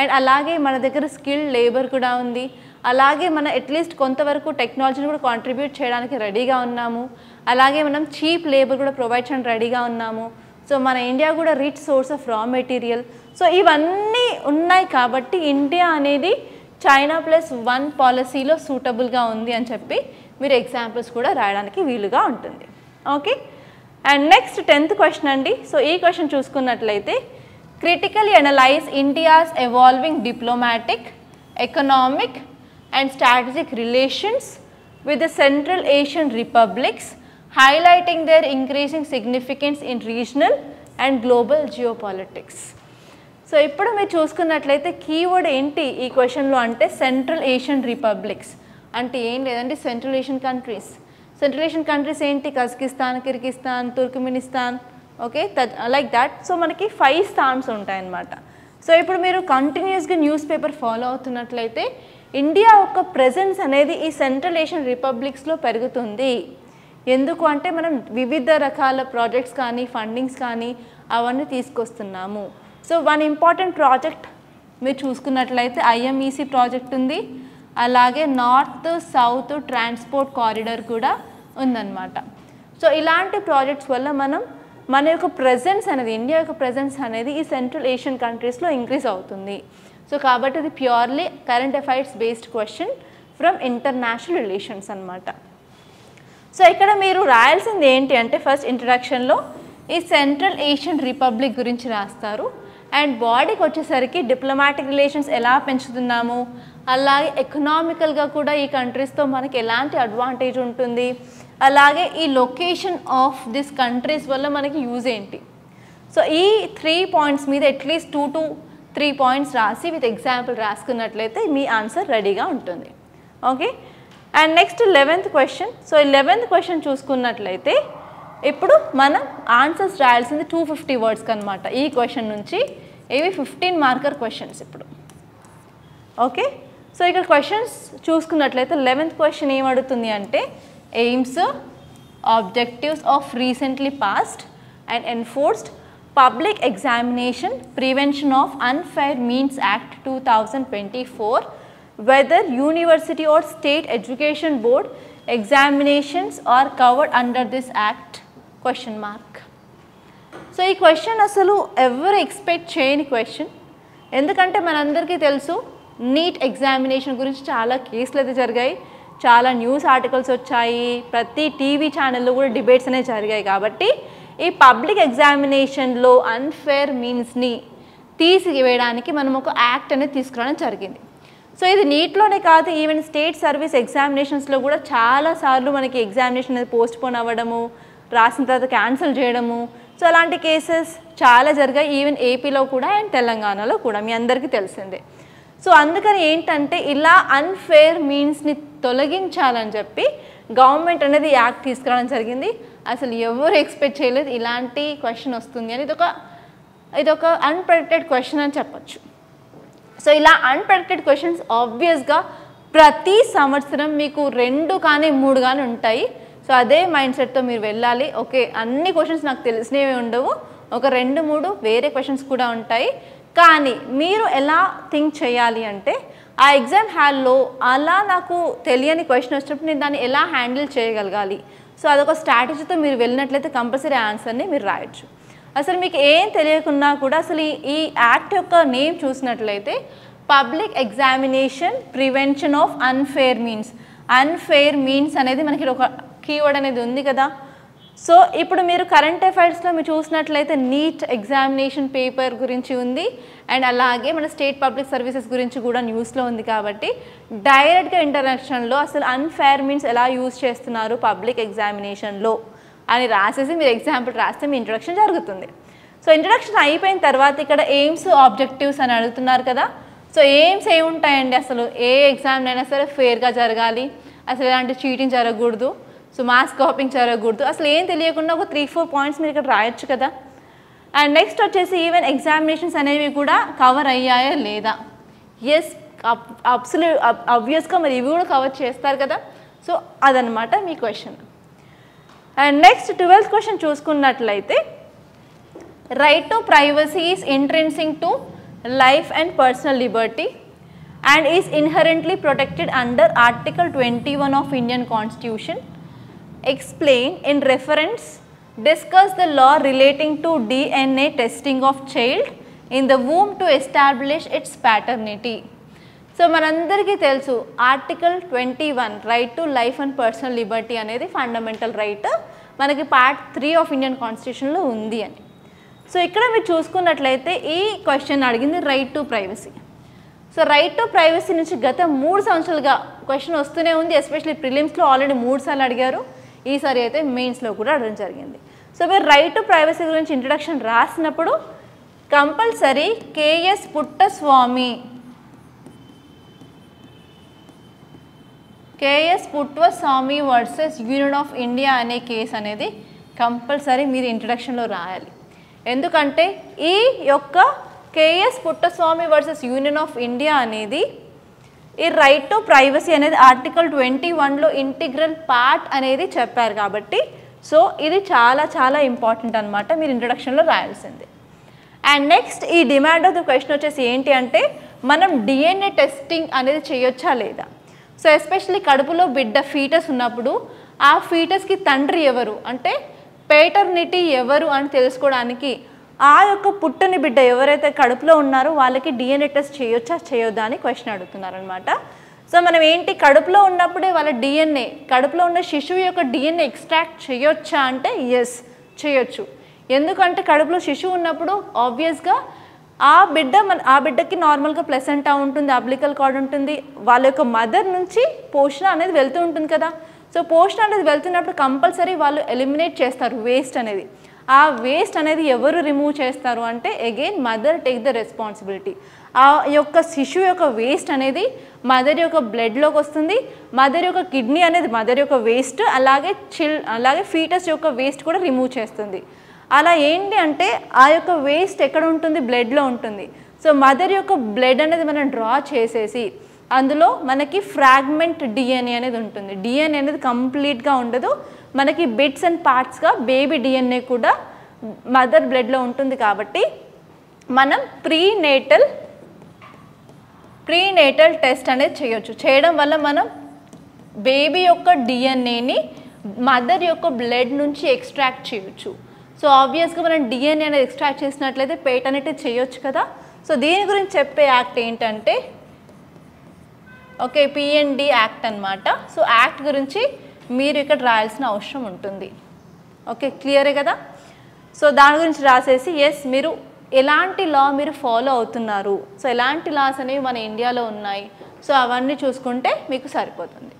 అండ్ అలాగే మన దగ్గర స్కిల్డ్ లేబర్ కూడా ఉంది. అలాగే మనం అట్లీస్ట్ కొంతవరకు టెక్నాలజీని కూడా కాంట్రిబ్యూట్ చేయడానికి రెడీగా ఉన్నాము. అలాగే మనం చీప్ లేబర్ కూడా ప్రొవైడ్ చేయడానికి రెడీగా ఉన్నాము. సో మన ఇండియా కూడా rich source of raw material. So ఇవన్నీ ఉన్నాయి కాబట్టి ఇండియా అనేది చైనా ప్లస్ 1 పాలసీలో సూటబుల్గా ఉంది అని చెప్పి మీరు ఎగ్జాంపుల్స్ కూడా రాయడానికి వీలుగా ఉంటుంది. Okay, and next 10th question అండి. సో ఈ క్వశ్చన్ చూసుకున్నట్లయితే critically analyse India's evolving diplomatic, economic and strategic relations with the Central Asian republics, highlighting their increasing significance in regional and global geopolitics. So ఇప్పుడు మీరు చూసుకున్నట్లయితే keyword ఏంటి ఈ క్వశ్చన్లో అంటే సెంట్రల్ ఏషియన్ రిపబ్లిక్స్ అంటే ఏం లేదండి, central Asian countries. Central Asian countries ఏంటి? Kazakhstan, Kyrgyzstan, Turkmenistan, okay, like that. So మనకి 5 స్థాన్స్ ఉంటాయన్నమాట. సో ఇప్పుడు మీరు కంటిన్యూస్గా న్యూస్ పేపర్ ఫాలో అవుతున్నట్లయితే ఇండియా యొక్క ప్రెజెన్స్ అనేది ఈ సెంట్రల్ ఏషియన్ రిపబ్లిక్స్లో పెరుగుతుంది. ఎందుకు అంటే మనం వివిధ రకాల ప్రాజెక్ట్స్ కానీ ఫండింగ్స్ కానీ అవన్నీ తీసుకొస్తున్నాము. సో వన్ ఇంపార్టెంట్ ప్రాజెక్ట్ మీరు చూసుకున్నట్లయితే IMEC ప్రాజెక్ట్ ఉంది, అలాగే నార్త్ సౌత్ ట్రాన్స్పోర్ట్ కారిడార్ కూడా ఉందన్నమాట. సో ఇలాంటి ప్రాజెక్ట్స్ వల్ల మన యొక్క ప్రెజెన్స్ అనేది, ఇండియా యొక్క ప్రెజెన్స్ అనేది ఈ సెంట్రల్ ఏషియన్ కంట్రీస్లో ఇంక్రీజ్ అవుతుంది. సో కాబట్టి ఇది purely current affairs based question from international relations అనమాట. సో ఇక్కడ మీరు రాయాల్సింది ఏంటి అంటే ఫస్ట్ ఇంట్రడక్షన్లో ఈ సెంట్రల్ ఏషియన్ రిపబ్లిక్ గురించి రాస్తారు. అండ్ బాడీకి వచ్చేసరికి డిప్లొమాటిక్ రిలేషన్స్ ఎలా పెంచుతున్నాము, అలాగే ఎకనామికల్గా కూడా ఈ కంట్రీస్తో మనకి ఎలాంటి అడ్వాంటేజ్ ఉంటుంది, అలాగే ఈ లొకేషన్ ఆఫ్ దిస్ కంట్రీస్ వల్ల మనకి యూజ్ ఏంటి. సో ఈ 3 పాయింట్స్ మీద అట్లీస్ట్ 2 to 3 పాయింట్స్ రాసి విత్ ఎగ్జాంపుల్ రాసుకున్నట్లయితే మీ ఆన్సర్ రెడీగా ఉంటుంది. Okay. And next 11th question. So 11th question చూసుకున్నట్లయితే ఇప్పుడు మనం ఆన్సర్స్ రాయాల్సింది 250 వర్డ్స్కి అనమాట. ఈ క్వశ్చన్ నుంచి ఇవి 15 మార్కర్ క్వశ్చన్స్ ఇప్పుడు. ఓకే. సో ఇక్కడ క్వశ్చన్స్ చూసుకున్నట్లయితే 11th క్వశ్చన్ ఏమడుగుతుంది అంటే AIIMS, objectives of recently passed and enforced Public Examination Prevention of Unfair Means Act 2024, whether University or State Education Board examinations are covered under this act? Question mark. So ఈ question అసలు ఎవరు expect చేయని question. ఎందుకంటే మనందరికీ తెలుసు neat examination గురించి చాలా కేసులు అయితే జరిగాయి, చాలా న్యూస్ ఆర్టికల్స్ వచ్చాయి, ప్రతి టీవీ ఛానల్లో కూడా డిబేట్స్ అనేవి జరిగాయి. కాబట్టి ఈ పబ్లిక్ ఎగ్జామినేషన్లో అన్ఫేర్ మీన్స్ని తీసివేయడానికి మనం ఒక యాక్ట్ అనేది తీసుకురావడం జరిగింది. సో ఇది నీట్లోనే కాదు, ఈవెన్ స్టేట్ సర్వీస్ ఎగ్జామినేషన్స్లో కూడా చాలాసార్లు మనకి ఎగ్జామినేషన్ అనేది పోస్ట్పోన్ అవ్వడము, రాసిన తర్వాత క్యాన్సిల్ చేయడము, సో అలాంటి కేసెస్ చాలా జరిగాయి. ఈవెన్ ఏపీలో కూడా అండ్ తెలంగాణలో కూడా మీ అందరికీ తెలిసిందే. సో అందుకని ఏంటంటే ఇలా అన్ఫేర్ మీన్స్ని తొలగించాలని చెప్పి గవర్నమెంట్ అనేది యాక్ట్ తీసుకురావడం జరిగింది. అసలు ఎవరు ఎక్స్పెక్ట్ చేయలేదు ఇలాంటి క్వశ్చన్ వస్తుంది అని. ఇదొక అన్ప్రెడిక్టెడ్ క్వశ్చన్ అని చెప్పచ్చు. సో ఇలా అన్ప్రెడిక్టెడ్ క్వశ్చన్స్ ఆబ్వియస్గా ప్రతి సంవత్సరం మీకు 2 కానీ 3 కానీ ఉంటాయి. సో అదే మైండ్ సెట్తో మీరు వెళ్ళాలి. ఓకే, అన్ని క్వశ్చన్స్ నాకు తెలిసినవి ఉండవు, ఒక 2-3 వేరే క్వశ్చన్స్ కూడా ఉంటాయి. కానీ మీరు ఎలా థింక్ చేయాలి అంటే ఆ ఎగ్జామ్ హాల్లో అలా నాకు తెలియని క్వశ్చన్ వచ్చినప్పుడు నేను దాన్ని ఎలా హ్యాండిల్ చేయగలగాలి. సో అదొక స్ట్రాటజీతో మీరు వెళ్ళినట్లయితే కంపల్సరీ ఆన్సర్ని మీరు రాయొచ్చు. అసలు మీకు ఏం తెలియకున్నా కూడా అసలు ఈ యాక్ట్ యొక్క నేమ్ చూసినట్లయితే public examination prevention of unfair means. Unfair means అనేది మనకి ఒక కీవర్డ్ అనేది ఉంది కదా. సో ఇప్పుడు మీరు కరెంట్ అఫైర్స్లో మీరు చూసినట్లయితే నీట్ ఎగ్జామినేషన్ పేపర్ గురించి ఉంది, అండ్ అలాగే మన స్టేట్ పబ్లిక్ సర్వీసెస్ గురించి కూడా న్యూస్లో ఉంది. కాబట్టి డైరెక్ట్గా ఇంటర్నేషనల్లో అసలు అన్ఫేర్ మీన్స్ ఎలా యూజ్ చేస్తున్నారు పబ్లిక్ ఎగ్జామినేషన్లో అని రాసేసి మీరు ఎగ్జాంపుల్ రాస్తే మీ ఇంట్రడక్షన్ జరుగుతుంది. సో ఇంట్రడక్షన్ అయిపోయిన తర్వాత ఇక్కడ ఎయిమ్స్ ఆబ్జెక్టివ్స్ అని అడుగుతున్నారు కదా. సో ఎయిమ్స్ ఏముంటాయండి, అసలు ఏ ఎగ్జామ్ అయినా సరే ఫేర్గా జరగాలి, అసలు ఎలాంటి చీటింగ్ జరగకూడదు, సో మాస్ కాపింగ్ జరగకూడదు, అసలు ఏం తెలియకుండా ఒక 3-4 పాయింట్స్ మీరు ఇక్కడ రాయొచ్చు కదా. అండ్ నెక్స్ట్ వచ్చేసి ఈవెన్ ఎగ్జామినేషన్స్ అనేవి కూడా కవర్ అయ్యాయా లేదా. ఎస్, ఆబ్వియస్గా మరి ఇవి కూడా కవర్ చేస్తారు కదా. సో అదనమాట మీ question. And next 12th question చూసుకున్నట్లయితే right to privacy is intrinsic to life and personal liberty and is inherently protected under Article 21 of Indian Constitution. Explain in reference, discuss the law relating to DNA testing of child in the womb to establish its paternity. So మనందరికీ తెలుసు article 21 right to life and personal Liberty అనేది fundamental right. మనకి part 3 of Indian కాన్స్టిట్యూషన్లో ఉంది అని. So ఇక్కడ మీరు చూసుకున్నట్లయితే ఈ క్వశ్చన్ అడిగింది right to privacy. So right to privacy నుంచి గత 3 సంవత్సరాలుగా క్వశ్చన్ వస్తూనే ఉంది. ఎస్పెషల్లీ ప్రిలిమ్స్లో ఆల్రెడీ 3 సార్లు అడిగారు, ఈసారి అయితే మెయిన్స్లో కూడా అడగడం జరిగింది. సో మీరు రైట్ టు ప్రైవసీ గురించి ఇంట్రడక్షన్ రాసినప్పుడు compulsory KS Puttaswamy versus union of India అనే కేసు అనేది కంపల్సరీ మీరు ఇంట్రడక్షన్లో రాయాలి. ఎందుకంటే ఈ యొక్క KS Puttaswamy versus union of India అనేది ఈ రైట్ టు ప్రైవసీ అనేది ఆర్టికల్ 21లో ఇంటిగ్రల్ పార్ట్ అనేది చెప్పారు కాబట్టి సో ఇది చాలా చాలా ఇంపార్టెంట్ అనమాట, మీరు ఇంట్రడక్షన్లో రాయాల్సిందే. అండ్ నెక్స్ట్ ఈ డిమాండ్ ఆఫ్ ద క్వశ్చన్ వచ్చేసి ఏంటి అంటే మనం డిఎన్ఏ టెస్టింగ్ అనేది చేయొచ్చా లేదా. సో ఎస్పెషల్లీ కడుపులో బిడ్డ ఫీటస్ ఉన్నప్పుడు ఆ ఫీటస్కి తండ్రి ఎవరు అంటే పేటర్నిటీ ఎవరు అని తెలుసుకోవడానికి ఆ యొక్క పుట్టని బిడ్డ ఎవరైతే కడుపులో ఉన్నారో వాళ్ళకి డిఎన్ఏ టెస్ట్ చేయొచ్చా చేయొద్దా అని క్వశ్చన్ అడుగుతున్నారనమాట. సో మనం ఏంటి కడుపులో ఉన్నప్పుడే వాళ్ళ డిఎన్ఏ కడుపులో ఉన్న శిశువు యొక్క డిఎన్ఏ ఎక్స్ట్రాక్ట్ చేయొచ్చా అంటే ఎస్ చేయొచ్చు. ఎందుకంటే కడుపులో శిశువు ఉన్నప్పుడు ఆబ్వియస్గా ఆ బిడ్డకి నార్మల్గా ప్లెసెంటా ఉంటుంది, అబ్లికల్ కార్డ్ ఉంటుంది, వాళ్ళ యొక్క మదర్ నుంచి పోషణ అనేది వెళ్తూ ఉంటుంది కదా. సో పోషణ అనేది వెళ్తున్నప్పుడు కంపల్సరీ వాళ్ళు ఎలిమినేట్ చేస్తారు వేస్ట్ అనేది. ఆ వేస్ట్ అనేది ఎవరు రిమూవ్ చేస్తారు అంటే again mother take the responsibility. ఆ యొక్క శిశువు యొక్క వేస్ట్ అనేది మదర్ యొక్క బ్లడ్లోకి వస్తుంది, మదర్ యొక్క కిడ్నీ అనేది మదర్ యొక్క వేస్ట్, అలాగే ఫీటస్ యొక్క వేస్ట్ కూడా రిమూవ్ చేస్తుంది. అలా ఏంటి అంటే ఆ యొక్క వేస్ట్ ఎక్కడ ఉంటుంది, బ్లడ్లో ఉంటుంది. సో మదర్ యొక్క బ్లడ్ అనేది మనం డ్రా చేసేసి అందులో మనకి ఫ్రాగ్మెంట్ డిఎన్ఏ అనేది ఉంటుంది. డిఎన్ఏ అనేది కంప్లీట్గా ఉండదు, మనకి బిట్స్ అండ్ పార్ట్స్గా బేబీ డిఎన్ఏ కూడా మదర్ బ్లడ్లో ఉంటుంది. కాబట్టి మనం ప్రీనేటల్ టెస్ట్ అనేది చేయొచ్చు. చేయడం వల్ల మనం బేబీ యొక్క డిఎన్ఏని మదర్ యొక్క బ్లడ్ నుంచి ఎక్స్ట్రాక్ట్ చేయొచ్చు. సో ఆబ్వియస్గా మనం డిఎన్ఏ అనేది ఎక్స్ట్రాక్ట్ చేసినట్లయితే పేటర్నిటీ చేయొచ్చు కదా. సో దీని గురించి చెప్పే యాక్ట్ ఏంటంటే ఓకే పిఎన్డి యాక్ట్ అనమాట. సో యాక్ట్ గురించి మీరు ఇక్కడ రాయాల్సిన అవసరం ఉంటుంది. ఓకే క్లియరే కదా. సో దాని గురించి రాసేసి ఎస్ మీరు ఎలాంటి లా మీరు ఫాలో అవుతున్నారు, సో ఎలాంటి లాస్ అనేవి మన ఇండియాలో ఉన్నాయి, సో అవన్నీ చూసుకుంటే మీకు సరిపోతుంది.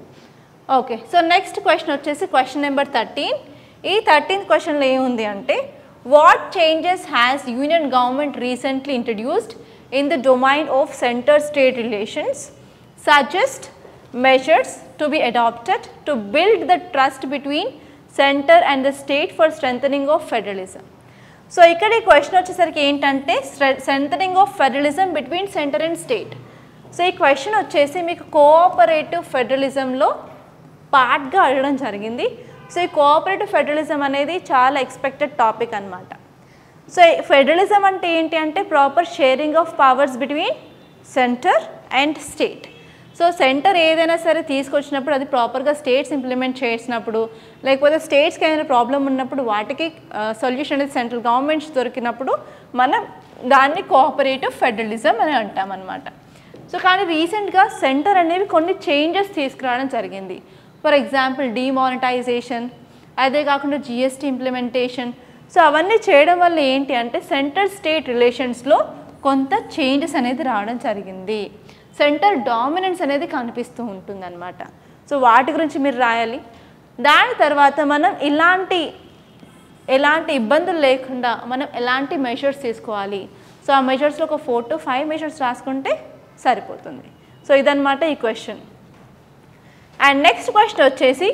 ఓకే సో నెక్స్ట్ క్వశ్చన్ వచ్చేసి క్వశ్చన్ నెంబర్ 13. ఈ 13th క్వశ్చన్లో ఏముంది అంటే what changes has union government recently introduced in the domain of centre state relations suggest measures to be adopted to build the trust between center and the state for strengthening of federalism. So ఇక్కడ ఈ question వచ్చేసరికి ఏంటంటే strengthening of federalism between centre and state. So ఈ question వచ్చేసి మీకు cooperative ఫెడరలిజంలో పార్ట్గా అడగడం జరిగింది. So ఈ కోఆపరేటివ్ ఫెడరలిజం అనేది చాలా ఎక్స్పెక్టెడ్ టాపిక్ అనమాట. సో ఫెడరలిజం అంటే ఏంటి అంటే proper sharing of powers between centre and state. So centre ఏదైనా సరే తీసుకొచ్చినప్పుడు అది ప్రాపర్గా స్టేట్స్ ఇంప్లిమెంట్ చేసినప్పుడు లేకపోతే స్టేట్స్కి ఏదైనా ప్రాబ్లం ఉన్నప్పుడు వాటికి సొల్యూషన్ అనేది సెంట్రల్ గవర్నమెంట్స్ దొరికినప్పుడు మనం దాన్ని కోఆపరేటివ్ ఫెడరలిజం అని అంటామన్నమాట. సో కానీ రీసెంట్గా సెంటర్ అనేవి కొన్ని చేంజెస్ తీసుకురావడం జరిగింది. ఫర్ ఎగ్జాంపుల్ డిమానిటైజేషన్, అదే కాకుండా జిఎస్టీ ఇంప్లిమెంటేషన్. సో అవన్నీ చేయడం వల్ల ఏంటి అంటే సెంటర్ స్టేట్ రిలేషన్స్లో కొంత చేంజెస్ అనేది రావడం జరిగింది. సెంటర్ డామినెన్స్ అనేది కనిపిస్తూ ఉంటుందన్నమాట. సో వాటి గురించి మీరు రాయాలి. దాని తర్వాత మనం ఎలాంటి ఇబ్బందులు లేకుండా మనం ఎలాంటి మెజర్స్ తీసుకోవాలి, సో ఆ మెజర్స్లో ఒక 4 to 5 మెజర్స్ రాసుకుంటే సరిపోతుంది. సో ఇదన్నమాట ఈ క్వశ్చన్. అండ్ నెక్స్ట్ క్వశ్చన్ వచ్చేసి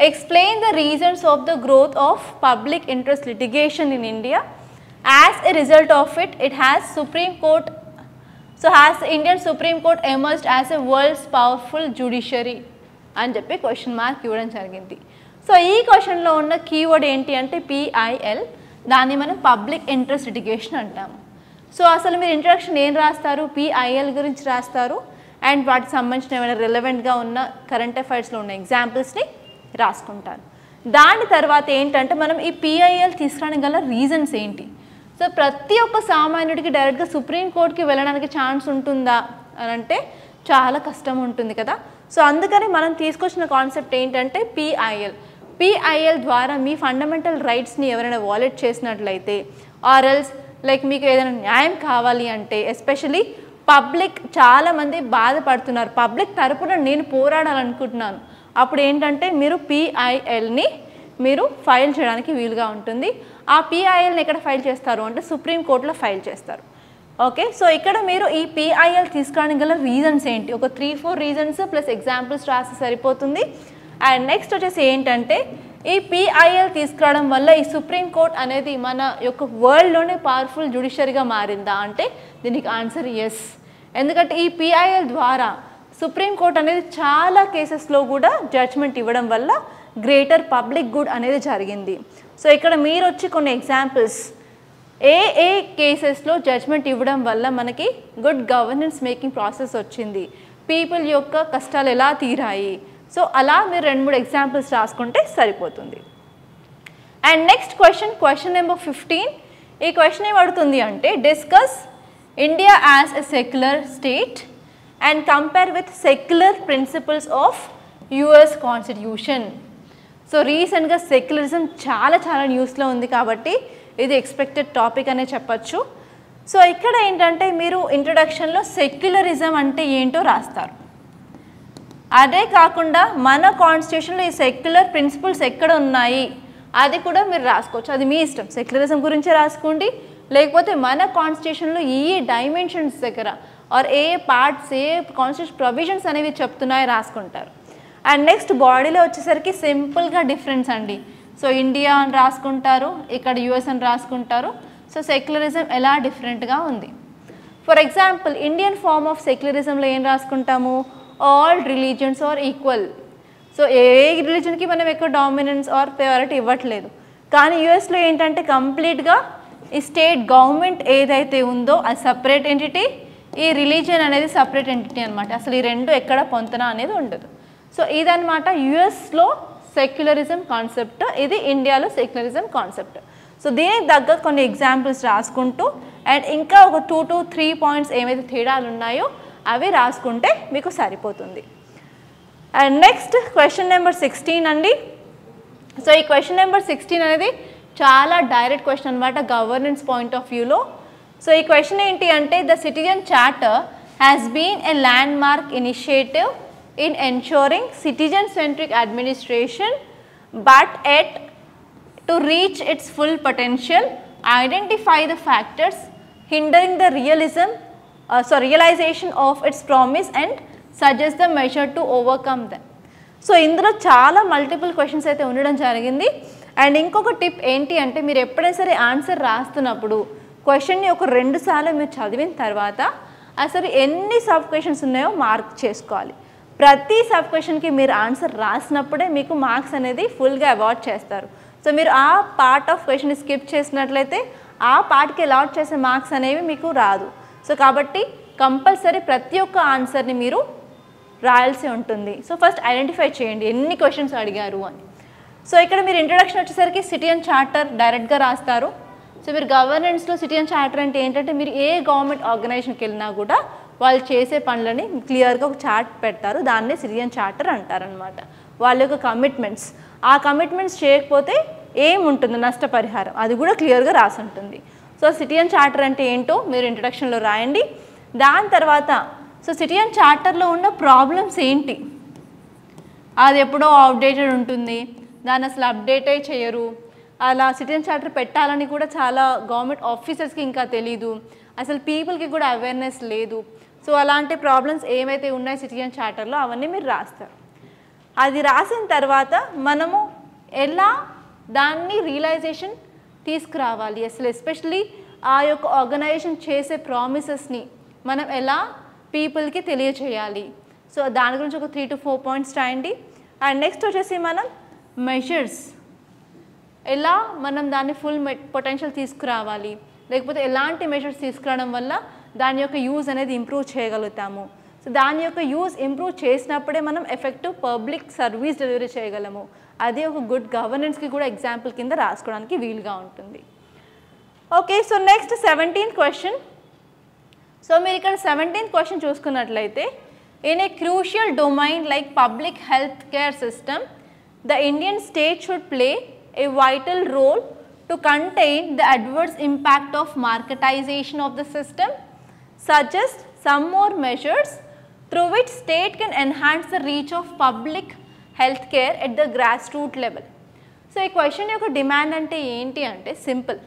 explain the reasons of the growth of public interest litigation in India as a result of it has supreme court. So has Indian supreme court emerged as a world's powerful judiciary అని చెప్పి question mark ఇవ్వడం జరిగింది. So ఈ క్వశ్చన్లో ఉన్న keyword ఏంటి అంటే PIL, దాన్ని మనం పబ్లిక్ ఇంట్రెస్ట్ లిటిగేషన్ అంటాము. సో అసలు మీరు ఇంట్రడక్షన్ ఏం రాస్తారు, PIL గురించి రాస్తారు అండ్ వాటికి సంబంధించిన ఏమైనా రిలవెంట్గా ఉన్న కరెంట్ అఫైర్స్లో ఉన్న ఎగ్జాంపుల్స్ని రాసుకుంటారు. దాని తర్వాత ఏంటంటే మనం ఈ PIL తీసుకురావడానికి గల రీజన్స్ ఏంటి. సో ప్రతి ఒక్క సామాన్యుడికి డైరెక్ట్గా సుప్రీంకోర్టుకి వెళ్ళడానికి ఛాన్స్ ఉంటుందా అని అంటే చాలా కష్టం ఉంటుంది కదా. సో అందుకని మనం తీసుకొచ్చిన కాన్సెప్ట్ ఏంటంటే PIL, PIL ద్వారా మీ ఫండమెంటల్ రైట్స్ని ఎవరైనా వాలెట్ చేసినట్లయితే ఆర్ఎల్స్ లైక్ మీకు ఏదైనా న్యాయం కావాలి అంటే ఎస్పెషలీ పబ్లిక్ చాలామంది బాధపడుతున్నారు, పబ్లిక్ తరపున నేను పోరాడాలనుకుంటున్నాను, అప్పుడు ఏంటంటే మీరు PILని మీరు ఫైల్ చేయడానికి వీలుగా ఉంటుంది. ఆ PILని ఎక్కడ ఫైల్ చేస్తారు అంటే సుప్రీంకోర్టులో ఫైల్ చేస్తారు. ఓకే, సో ఇక్కడ మీరు ఈ PIL తీసుకోవడానికి గల రీజన్స్ ఏంటి, ఒక 3-4 రీజన్స్ ప్లస్ ఎగ్జాంపుల్స్ రాసి సరిపోతుంది. అండ్ నెక్స్ట్ వచ్చేసి ఏంటంటే ఈ PIL తీసుకురావడం వల్ల ఈ సుప్రీంకోర్టు అనేది మన యొక్క వరల్డ్లోనే పవర్ఫుల్ జ్యుడిషియరీగా మారిందా అంటే దీనికి ఆన్సర్ ఎస్. ఎందుకంటే ఈ PIL ద్వారా సుప్రీంకోర్టు అనేది చాలా కేసెస్లో కూడా జడ్జ్మెంట్ ఇవ్వడం వల్ల గ్రేటర్ పబ్లిక్ గుడ్ అనేది జరిగింది. సో ఇక్కడ మీరు వచ్చి కొన్ని ఎగ్జాంపుల్స్ ఏ కేసెస్లో జడ్జ్మెంట్ ఇవ్వడం వల్ల మనకి గుడ్ గవర్నెన్స్ మేకింగ్ ప్రాసెస్ వచ్చింది, పీపుల్ యొక్క కష్టాలు ఎలా తీరాయి, సో అలా మీరు 2-3 ఎగ్జాంపుల్స్ రాసుకుంటే సరిపోతుంది. And next question number 15. ఈ క్వశ్చన్ ఏం అడుగుతుంది అంటే discuss India as a secular state and compare with secular principles of US constitution. So రీసెంట్గా సెక్యులరిజం చాలా న్యూస్లో ఉంది కాబట్టి ఇది ఎక్స్పెక్టెడ్ టాపిక్ అనే చెప్పచ్చు. సో ఇక్కడ ఏంటంటే మీరు ఇంట్రొడక్షన్లో సెక్యులరిజం అంటే ఏంటో రాస్తారు, అదే కాకుండా మన కాన్స్టిట్యూషన్లో ఈ సెక్యులర్ ప్రిన్సిపల్స్ ఎక్కడ ఉన్నాయి అది కూడా మీరు రాసుకోవచ్చు, అది మీ ఇష్టం. సెక్యులరిజం గురించే రాసుకోండి, లేకపోతే మన కాన్స్టిట్యూషన్లో ఏ డైమెన్షన్స్ దగ్గర ఆర్ ఏ పార్ట్స్ ఏ కాన్స్టిట్యూషన్ ప్రొవిజన్స్ అనేవి చెప్తున్నాయో రాసుకుంటారు. అండ్ నెక్స్ట్ బాడీలో వచ్చేసరికి సింపుల్గా డిఫరెన్స్ అండి. సో ఇండియా అని రాసుకుంటారు, ఇక్కడ US అని రాసుకుంటారు. సో సెక్యులరిజం ఎలా డిఫరెంట్గా ఉంది. For example Indian form of సెక్యులరిజంలో ఏం రాసుకుంటాము, all religions are equal. So ఏ రిలీజన్కి మనం ఎక్కువ డామినెన్స్ ఆర్ ప్రయారిటీ ఇవ్వట్లేదు. కానీ యూఎస్లో ఏంటంటే కంప్లీట్గా ఈ స్టేట్ గవర్నమెంట్ ఏదైతే ఉందో అది సపరేట్ ఎంటిటీ, ఈ రిలీజియన్ అనేది సపరేట్ ఎంటిటీ అనమాట. అసలు ఈ రెండు ఎక్కడ పొంతన అనేది ఉండదు. సో ఇదనమాట యుఎస్లో సెక్యులరిజం కాన్సెప్ట్, ఇది ఇండియాలో సెక్యులరిజం కాన్సెప్ట్. సో దీనికి తగ్గ కొన్ని ఎగ్జాంపుల్స్ రాసుకుంటూ అండ్ ఇంకా ఒక 2 to 3 పాయింట్స్ ఏమైతే తేడాలు ఉన్నాయో అవి రాసుకుంటే మీకు సరిపోతుంది. అండ్ నెక్స్ట్ క్వశ్చన్ నెంబర్ 16 అండి. సో ఈ క్వశ్చన్ నెంబర్ 16 అనేది చాలా డైరెక్ట్ క్వశ్చన్ అనమాట గవర్నెన్స్ పాయింట్ ఆఫ్ వ్యూలో. సో ఈ క్వశ్చన్ ఏంటి అంటే the citizen charter has been a landmark initiative in ensuring citizen-centric administration, but yet to reach its full potential, identify the factors hindering the realization of its promise and suggest the measure to overcome them. So ఇందులో చాలా multiple questions అయితే ఉండడం జరిగింది. And ఇంకొక tip ఏంటి అంటే మీరు ఎప్పుడైనా సరే ఆన్సర్ రాస్తున్నప్పుడు క్వశ్చన్ని ఒక 2 సార్లు మీరు చదివిన తర్వాత అసలు ఎన్ని సబ్ క్వశ్చన్స్ ఉన్నాయో మార్క్ చేసుకోవాలి. ప్రతి సబ్ క్వశ్చన్కి మీరు ఆన్సర్ రాసినప్పుడే మీకు మార్క్స్ అనేది ఫుల్గా అవార్డ్ చేస్తారు. సో మీరు ఆ పార్ట్ ఆఫ్ క్వశ్చన్ని స్కిప్ చేసినట్లయితే ఆ పార్ట్కి అలాట్ చేసే మార్క్స్ అనేవి మీకు రాదు. సో కాబట్టి కంపల్సరీ ప్రతి ఒక్క ఆన్సర్ని మీరు రాయాల్సి ఉంటుంది. సో ఫస్ట్ ఐడెంటిఫై చేయండి ఎన్ని క్వశ్చన్స్ అడిగారు అని. సో ఇక్కడ మీరు ఇంట్రడక్షన్ వచ్చేసరికి సిటిజన్ చార్టర్ డైరెక్ట్గా రాస్తారు. సో మీరు గవర్నెన్స్లో సిటిజన్ చార్టర్ అంటే ఏంటంటే మీరు ఏ గవర్నమెంట్ ఆర్గనైజేషన్కి వెళ్ళినా కూడా వాళ్ళు చేసే పనులని క్లియర్గా ఒక చార్ట్ పెడతారు, దాన్నే సిటిజన్ చార్టర్ అంటారనమాట. వాళ్ళ యొక్క కమిట్మెంట్స్, ఆ కమిట్మెంట్స్ చేయకపోతే ఏముంటుందో నష్టపరిహారం అది కూడా క్లియర్గా రాసి ఉంటుంది. సో సిటిజన్ చార్టర్ అంటే ఏంటో మీరు ఇంట్రడక్షన్లో రాయండి. దాని తర్వాత సో సిటిజన్ చార్టర్లో ఉన్న ప్రాబ్లమ్స్ ఏంటి, అది ఎప్పుడో అప్డేటెడ్ ఉంటుంది, దాన్ని అసలు అప్డేటే చేయరు, అలా సిటిజన్ చార్టర్ పెట్టాలని కూడా చాలా గవర్నమెంట్ ఆఫీసర్స్కి ఇంకా తెలీదు, అసలు పీపుల్కి కూడా అవేర్నెస్ లేదు. సో అలాంటి ప్రాబ్లమ్స్ ఏమైతే ఉన్నాయో సిటిజన్ చార్టర్లో అవన్నీ మీరు రాస్తారు. అది రాసిన తర్వాత మనము ఎలా దాన్ని రియలైజేషన్ తీసుకురావాలి, అసలు ఎస్పెషలీ ఆ యొక్క ఆర్గనైజేషన్ చేసే ప్రామిసెస్ని మనం ఎలా పీపుల్కి తెలియచేయాలి. సో దాని గురించి ఒక 3 to 4 పాయింట్స్ రాయండి. అండ్ నెక్స్ట్ వచ్చేసి మనం మెజర్స్, ఎలా మనం దాన్ని ఫుల్ పొటెన్షియల్ తీసుకురావాలి, లేకపోతే ఎలాంటి మెజర్స్ తీసుకురావడం వల్ల దాని యొక్క యూజ్ అనేది ఇంప్రూవ్ చేయగలుగుతాము. సో దాని యొక్క యూజ్ ఇంప్రూవ్ చేసినప్పుడే మనం ఎఫెక్టివ్ పబ్లిక్ సర్వీస్ డెలివరీ చేయగలము. అదే ఒక గుడ్ గవర్నెన్స్కి కూడా ఎగ్జాంపుల్ కింద రాసుకోవడానికి వీలుగా ఉంటుంది. Okay, so next 17th question. So మీరు ఇక్కడ 17th క్వశ్చన్ చూసుకున్నట్లయితే in a crucial domain like public health care system the Indian state should play a vital role to contain the adverse impact of marketization of the system. Suggest some more measures through which state can enhance the reach of public health care at the grassroots level. So ఈ question యొక్క demand అంటే ఏంటి అంటే simple.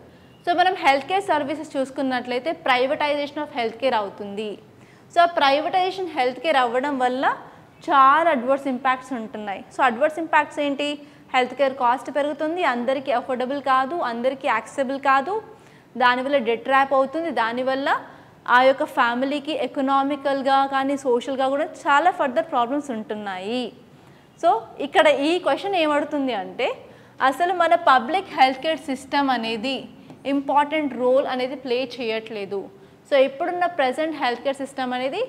So మనం health care services చూసుకున్నట్లయితే privatisation of health care అవుతుంది. So privatisation health care అవ్వడం వల్ల చాలా అడ్వర్స్ ఇంపాక్ట్స్ ఉంటున్నాయి. సో అడ్వర్స్ ఇంపాక్ట్స్ ఏంటి? హెల్త్ కేర్ కాస్ట్ పెరుగుతుంది, అందరికీ అఫోర్డబుల్ కాదు, అందరికీ యాక్సెసిబుల్ కాదు, దానివల్ల డెట్ ట్రాప్ అవుతుంది, దానివల్ల ఆ యొక్క ఫ్యామిలీకి ఎకనామికల్గా కానీ సోషల్గా కూడా చాలా ఫర్దర్ ప్రాబ్లమ్స్ ఉంటున్నాయి. సో ఇక్కడ ఈ క్వశ్చన్ ఏమడుతుంది అంటే అసలు మన పబ్లిక్ హెల్త్ కేర్ సిస్టమ్ అనేది ఇంపార్టెంట్ రోల్ అనేది ప్లే చేయట్లేదు. సో ఇప్పుడున్న ప్రజెంట్ హెల్త్ కేర్ సిస్టమ్ అనేది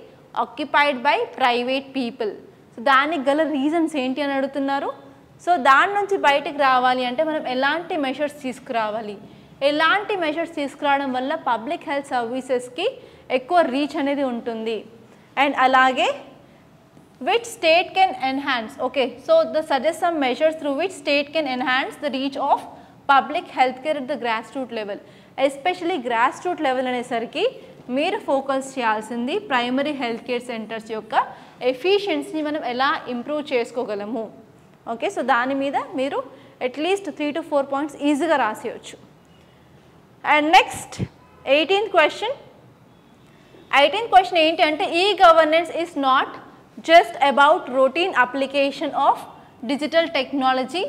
occupied by private people. So దానికి గల రీజన్స్ ఏంటి అని అడుగుతున్నారు. సో దాని నుంచి బయటికి రావాలి అంటే మనం ఎలాంటి మెషర్స్ తీసుకురావాలి, ఎలాంటి మెషర్స్ తీసుకురావడం వల్ల పబ్లిక్ హెల్త్ సర్వీసెస్కి ఎక్కువ రీచ్ అనేది ఉంటుంది. అండ్ అలాగే which state can enhance, okay, so the suggest some measures through which state can enhance the reach of public health care at the grassroots level. Especially grassroots level అనేసరికి మీరు focus చేయాల్సింది primary health care centres యొక్క ఎఫిషియన్సీని మనం ఎలా improve చేసుకోగలము. Okay, so దాని మీద మీరు at least 3 to 4 points ఈజీగా రాసేయచ్చు. అండ్ నెక్స్ట్ 18th క్వశ్చన్ ఏంటి అంటే e governance is not just about routine application of digital technology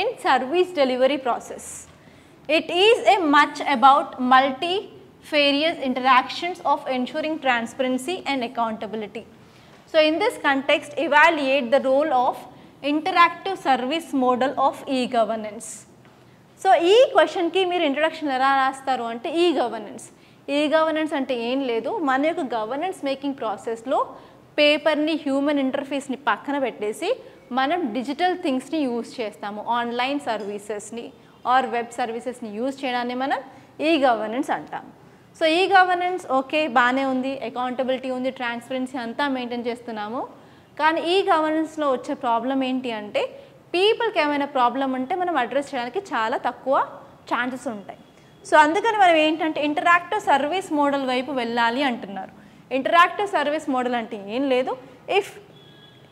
in service delivery process. It is a much about multifarious interactions of ensuring transparency and accountability. So in this context, evaluate the role of interactive service model of e-governance. So ఈ క్వశ్చన్కి మీరు introduction ఎలా రాస్తారు అంటే e governance అంటే ఏం లేదు, మన యొక్క గవర్నెన్స్ మేకింగ్ ప్రాసెస్లో పేపర్ని హ్యూమన్ ఇంటర్ఫేస్ని పక్కన పెట్టేసి మనం డిజిటల్ థింగ్స్ని యూజ్ చేస్తాము. ఆన్లైన్ సర్వీసెస్ని ఆర్ వెబ్ సర్వీసెస్ని యూజ్ చేయడాన్ని మనం ఈ గవర్నెన్స్ అంటాము. సో ఈ గవర్నెన్స్ ఓకే బాగానే ఉంది, అకౌంటబిలిటీ ఉంది, ట్రాన్స్పరెన్సీ అంతా మెయింటైన్ చేస్తున్నాము. కానీ ఈ గవర్నెన్స్లో వచ్చే ప్రాబ్లం ఏంటి అంటే పీపుల్కి ఏమైనా ప్రాబ్లం ఉంటే మనం అడ్రస్ చేయడానికి చాలా తక్కువ ఛాన్సెస్ ఉంటాయి. సో అందుకని మనం ఏంటంటే ఇంటరాక్టివ్ సర్వీస్ మోడల్ వైపు వెళ్ళాలి అంటున్నారు. ఇంటరాక్టివ్ సర్వీస్ మోడల్ అంటే ఏం లేదు, ఇఫ్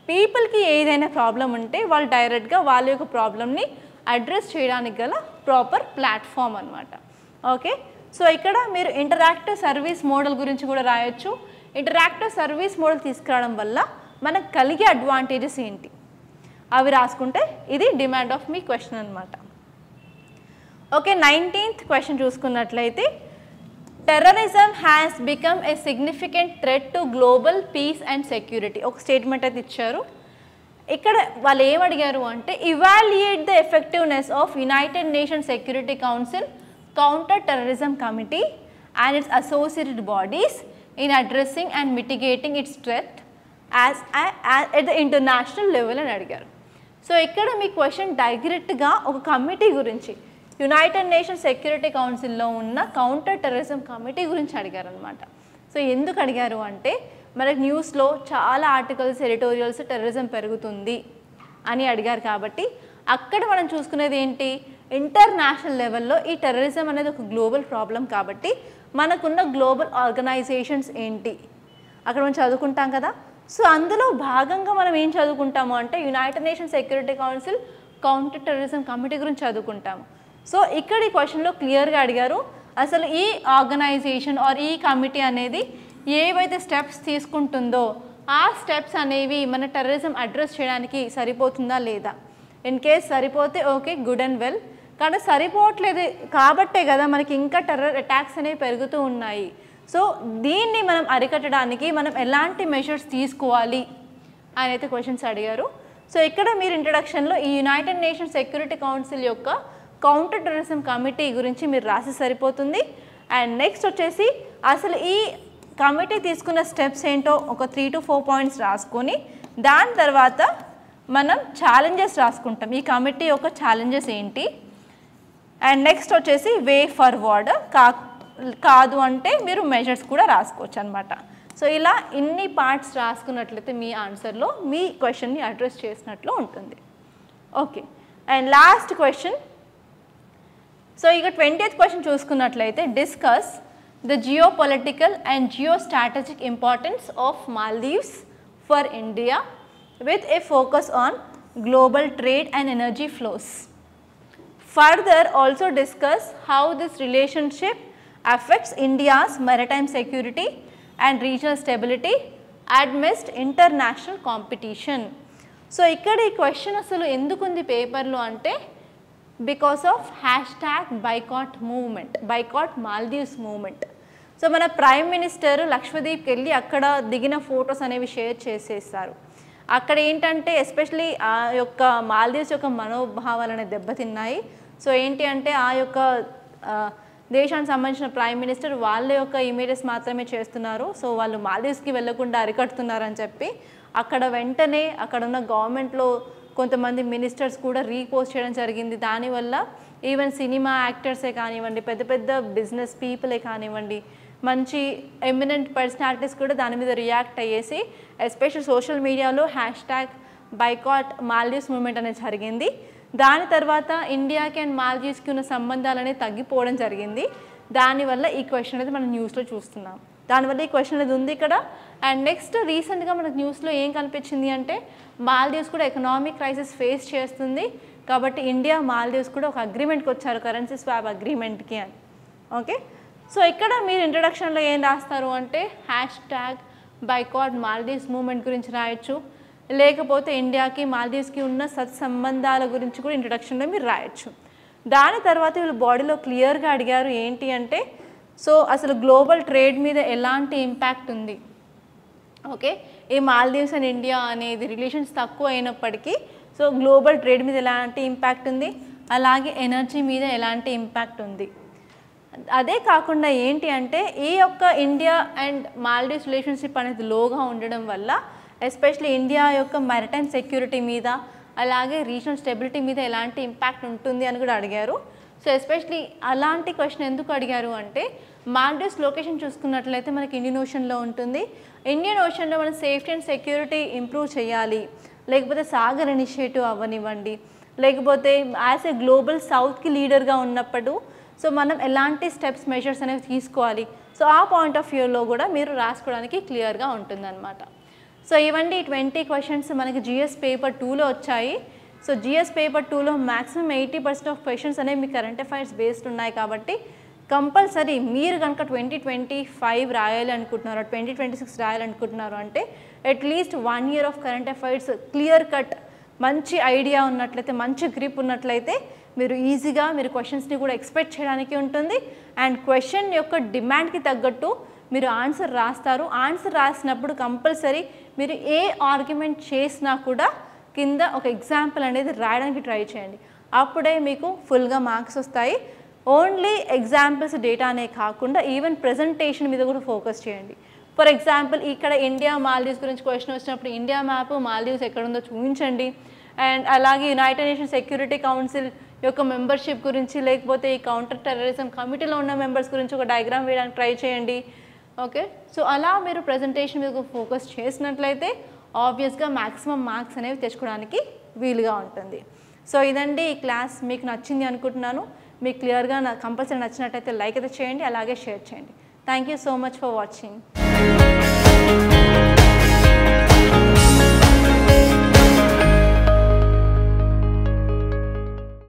పీపుల్కి ఏదైనా ప్రాబ్లం ఉంటే వాళ్ళు డైరెక్ట్గా వాళ్ళ యొక్క ప్రాబ్లమ్ని అడ్రస్ చేయడానికి గల ప్రాపర్ ప్లాట్ఫామ్ అనమాట. ఓకే, సో ఇక్కడ మీరు ఇంటరాక్టివ్ సర్వీస్ మోడల్ గురించి కూడా రాయొచ్చు. ఇంటరాక్టివ్ సర్వీస్ మోడల్ తీసుకురావడం వల్ల మనకు కలిగే అడ్వాంటేజెస్ ఏంటి అవి రాసుకుంటే ఇది డిమాండ్ ఆఫ్ మీ క్వశ్చన్ అనమాట. ఓకే, 19th క్వశ్చన్ చూసుకున్నట్లయితే terrorism has become a significant threat to global peace and security. ఒక స్టేట్మెంట్ అయితే ఇచ్చారు. ఇక్కడ వాళ్ళు ఏమడిగారు అంటే evaluate the effectiveness of United nations security council counter terrorism committee and it's associated bodies in addressing and mitigating it's threat at the international level అని అడిగారు. So ఇక్కడ మీ question డైరెక్ట్గా ఒక కమిటీ గురించి యునైటెడ్ నేషన్స్ సెక్యూరిటీ కౌన్సిల్లో ఉన్న counter terrorism committee గురించి అడిగారు అనమాట. సో ఎందుకు అడిగారు అంటే మనకి న్యూస్లో చాలా ఆర్టికల్స్ ఎడిటోరియల్స్ టెర్రరిజం పెరుగుతుంది అని అడిగారు కాబట్టి అక్కడ మనం చూసుకునేది ఏంటి ఇంటర్నేషనల్ లెవెల్లో ఈ టెర్రరిజం అనేది ఒక గ్లోబల్ ప్రాబ్లం కాబట్టి మనకున్న గ్లోబల్ ఆర్గనైజేషన్స్ ఏంటి అక్కడ మనం చదువుకుంటాం కదా. సో అందులో భాగంగా మనం ఏం చదువుకుంటాము అంటే United nations security council counter terrorism committee గురించి చదువుకుంటాము. సో ఇక్కడ ఈ క్వశ్చన్లో క్లియర్గా అడిగారు అసలు ఈ ఆర్గనైజేషన్ ఆర్ ఈ కమిటీ అనేది ఏవైతే స్టెప్స్ తీసుకుంటుందో ఆ స్టెప్స్ అనేవి మన టెర్రరిజం అడ్రస్ చేయడానికి సరిపోతుందా లేదా. ఇన్ కేస్ సరిపోతే ఓకే గుడ్ అండ్ వెల్, కానీ సరిపోవట్లేదు కాబట్టే కదా మనకి ఇంకా టెర్రర్ అటాక్స్ అనేవి పెరుగుతూ ఉన్నాయి. సో దీన్ని మనం అరికట్టడానికి మనం ఎలాంటి మెషర్స్ తీసుకోవాలి అని అయితే క్వశ్చన్స్ అడిగారు. సో ఇక్కడ మీరు ఇంట్రడక్షన్లో ఈ యునైటెడ్ నేషన్స్ సెక్యూరిటీ కౌన్సిల్ యొక్క కౌంటర్ టెర్రరిజం కమిటీ గురించి మీరు రాసి సరిపోతుంది. అండ్ నెక్స్ట్ వచ్చేసి అసలు ఈ కమిటీ తీసుకున్న స్టెప్స్ ఏంటో ఒక 3 to 4 పాయింట్స్ రాసుకొని దాని తర్వాత మనం ఛాలెంజెస్ రాసుకుంటాం. ఈ కమిటీ యొక్క ఛాలెంజెస్ ఏంటి అండ్ నెక్స్ట్ వచ్చేసి వే ఫార్వర్డ్ కాదు అంటే మీరు మెజర్స్ కూడా రాసుకోవచ్చు అనమాట. సో ఇలా ఇన్ని పార్ట్స్ రాసుకున్నట్లయితే మీ ఆన్సర్లో మీ క్వశ్చన్ని అడ్రస్ చేసినట్లు ఉంటుంది. Okay, and last question. So ఇక 20th క్వశ్చన్ చూసుకున్నట్లయితే discuss the geopolitical and geostrategic importance of Maldives for India with a focus on global trade and energy flows. Further, also discuss how this relationship affects India's maritime security and regional stability amidst international competition. So, ikkada ee question asalu endukundi paper lo ante because of #boycott movement, boycott Maldives movement. So, mana Prime Minister Lakshadweep kelli akkada digina photos anevi share చేసేస్తారు. అక్కడ ఏంటంటే especially ఆ యొక్క మాల్దీవ్స్ యొక్క మనోభావాలను దెబ్బతిన్నాయి. So ఏంటి అంటే ఆ యొక్క దేశానికి సంబంధించిన ప్రైమ్ మినిస్టర్ వాళ్ళ యొక్క ఇమేజెస్ మాత్రమే చేస్తున్నారు. సో వాళ్ళు మాల్దీవ్స్కి వెళ్ళకుండా అరికడుతున్నారని చెప్పి అక్కడ వెంటనే అక్కడ ఉన్న గవర్నమెంట్లో కొంతమంది మినిస్టర్స్ కూడా రీపోస్ట్ చేయడం జరిగింది. దానివల్ల ఈవెన్ సినిమా యాక్టర్సే కానివ్వండి, పెద్ద పెద్ద బిజినెస్ పీపులే కానివ్వండి, మంచి ఎమినెంట్ పర్సనాలిటీస్ కూడా దాని మీద రియాక్ట్ అయ్యేసి ఎస్పెషల్ సోషల్ మీడియాలో #boycott Maldives మూమెంట్ అనేది జరిగింది. దాని తర్వాత ఇండియాకి అండ్ మాల్దీవ్స్కి ఉన్న సంబంధాలు అనేది తగ్గిపోవడం జరిగింది. దానివల్ల ఈ క్వశ్చన్ అనేది మనం న్యూస్లో చూస్తున్నాం. దానివల్ల ఈ క్వశ్చన్ అనేది ఉంది ఇక్కడ. అండ్ నెక్స్ట్ రీసెంట్గా మనకు న్యూస్లో ఏం కనిపించింది అంటే మాల్దీవ్స్ కూడా ఎకనామిక్ క్రైసిస్ ఫేస్ చేస్తుంది. కాబట్టి ఇండియా మాల్దీవ్స్ కూడా ఒక అగ్రిమెంట్కి వచ్చారు, కరెన్సీ స్వాప్ అగ్రిమెంట్కి అని. ఓకే, సో ఇక్కడ మీరు ఇంట్రడక్షన్లో ఏం రాస్తారు అంటే #boycott Maldives మూమెంట్ గురించి రాయొచ్చు, లేకపోతే ఇండియాకి మాల్దీవ్స్కి ఉన్న సత్సంబంధాల గురించి కూడా ఇంట్రడక్షన్లో మీరు రాయొచ్చు. దాని తర్వాత వీళ్ళు బాడీలో క్లియర్గా అడిగారు ఏంటి అంటే సో అసలు గ్లోబల్ ట్రేడ్ మీద ఎలాంటి ఇంపాక్ట్ ఉంది. ఓకే, ఈ మాల్దీవ్స్ అండ్ ఇండియా అనేది రిలేషన్స్ తక్కువ అయినప్పటికీ సో గ్లోబల్ ట్రేడ్ మీద ఎలాంటి ఇంపాక్ట్ ఉంది, అలాగే ఎనర్జీ మీద ఎలాంటి ఇంపాక్ట్ ఉంది. అదే కాకుండా ఏంటి అంటే ఈ యొక్క ఇండియా అండ్ మాల్దీవ్స్ రిలేషన్షిప్ అనేది లోగా ఉండడం వల్ల ఎస్పెషల్లీ ఇండియా యొక్క మ్యారిటైమ్ సెక్యూరిటీ మీద అలాగే రీజనల్ స్టెబిలిటీ మీద ఎలాంటి ఇంపాక్ట్ ఉంటుంది అని కూడా అడిగారు. సో ఎస్పెషలీ అలాంటి క్వశ్చన్ ఎందుకు అడిగారు అంటే మాల్దీవ్స్ లొకేషన్ చూసుకున్నట్లయితే మనకి ఇండియన్ ఓషన్లో ఉంటుంది. ఇండియన్ ఓషన్లో మనం సేఫ్టీ అండ్ సెక్యూరిటీ ఇంప్రూవ్ చేయాలి, లేకపోతే సాగర్ ఇనిషియేటివ్ అవ్వనివ్వండి, లేకపోతే యాజ్ ఏ గ్లోబల్ సౌత్కి లీడర్గా ఉన్నప్పుడు సో మనం ఎలాంటి స్టెప్స్ మెజర్స్ అనేవి తీసుకోవాలి. సో ఆ పాయింట్ ఆఫ్ వ్యూలో కూడా మీరు రాసుకోవడానికి క్లియర్గా ఉంటుందన్నమాట. సో ఇవన్నీ 20 క్వశ్చన్స్ మనకి జిఎస్ పేపర్ 2లో వచ్చాయి. సో జిఎస్ పేపర్ 2లో మ్యాక్సిమం 80% ఆఫ్ క్వశ్చన్స్ అనేవి మీ కరెంట్ అఫైర్స్ బేస్డ్ ఉన్నాయి. కాబట్టి కంపల్సరీ మీరు కనుక 2025 రాయాలి అనుకుంటున్నారు, 2026 రాయాలనుకుంటున్నారు అంటే at least 1 year of current affairs clear cut మంచి ఐడియా ఉన్నట్లయితే, మంచి గ్రిప్ ఉన్నట్లయితే మీరు ఈజీగా మీరు క్వశ్చన్స్ని కూడా ఎక్స్పెక్ట్ చేయడానికి ఉంటుంది. అండ్ క్వశ్చన్ యొక్క డిమాండ్కి తగ్గట్టు మీరు ఆన్సర్ రాస్తారు. ఆన్సర్ రాసినప్పుడు కంపల్సరీ మీరు ఏ ఆర్గ్యుమెంట్ చేసినా కూడా కింద ఒక ఎగ్జాంపుల్ అనేది రాయడానికి ట్రై చేయండి. అప్పుడే మీకు ఫుల్గా మార్క్స్ వస్తాయి. ఓన్లీ ఎగ్జాంపుల్స్ డేటానే కాకుండా ఈవెన్ ప్రజెంటేషన్ మీద కూడా ఫోకస్ చేయండి. ఫర్ ఎగ్జాంపుల్ ఇక్కడ ఇండియా మాల్దీవ్స్ గురించి క్వశ్చన్ వచ్చినప్పుడు ఇండియా మ్యాప్ మాల్దీవ్స్ ఎక్కడుందో చూపించండి. అండ్ అలాగే యునైటెడ్ నేషన్ సెక్యూరిటీ కౌన్సిల్ యొక్క మెంబర్షిప్ గురించి, లేకపోతే ఈ కౌంటర్ టెర్రరిజం కమిటీలో ఉన్న మెంబర్స్ గురించి ఒక డయాగ్రామ్ వేయడానికి ట్రై చేయండి. ఓకే, సో అలా మీరు ప్రజెంటేషన్ మీద ఫోకస్ చేసినట్లయితే ఆబ్వియస్గా మ్యాక్సిమం మార్క్స్ అనేవి తెచ్చుకోవడానికి వీలుగా ఉంటుంది. సో ఇదండి ఈ క్లాస్. మీకు నచ్చింది అనుకుంటున్నాను. మీకు క్లియర్గా కంపల్సరీ నచ్చినట్టయితే లైక్ అయితే చేయండి, అలాగే షేర్ చేయండి. Thank you so much for watching.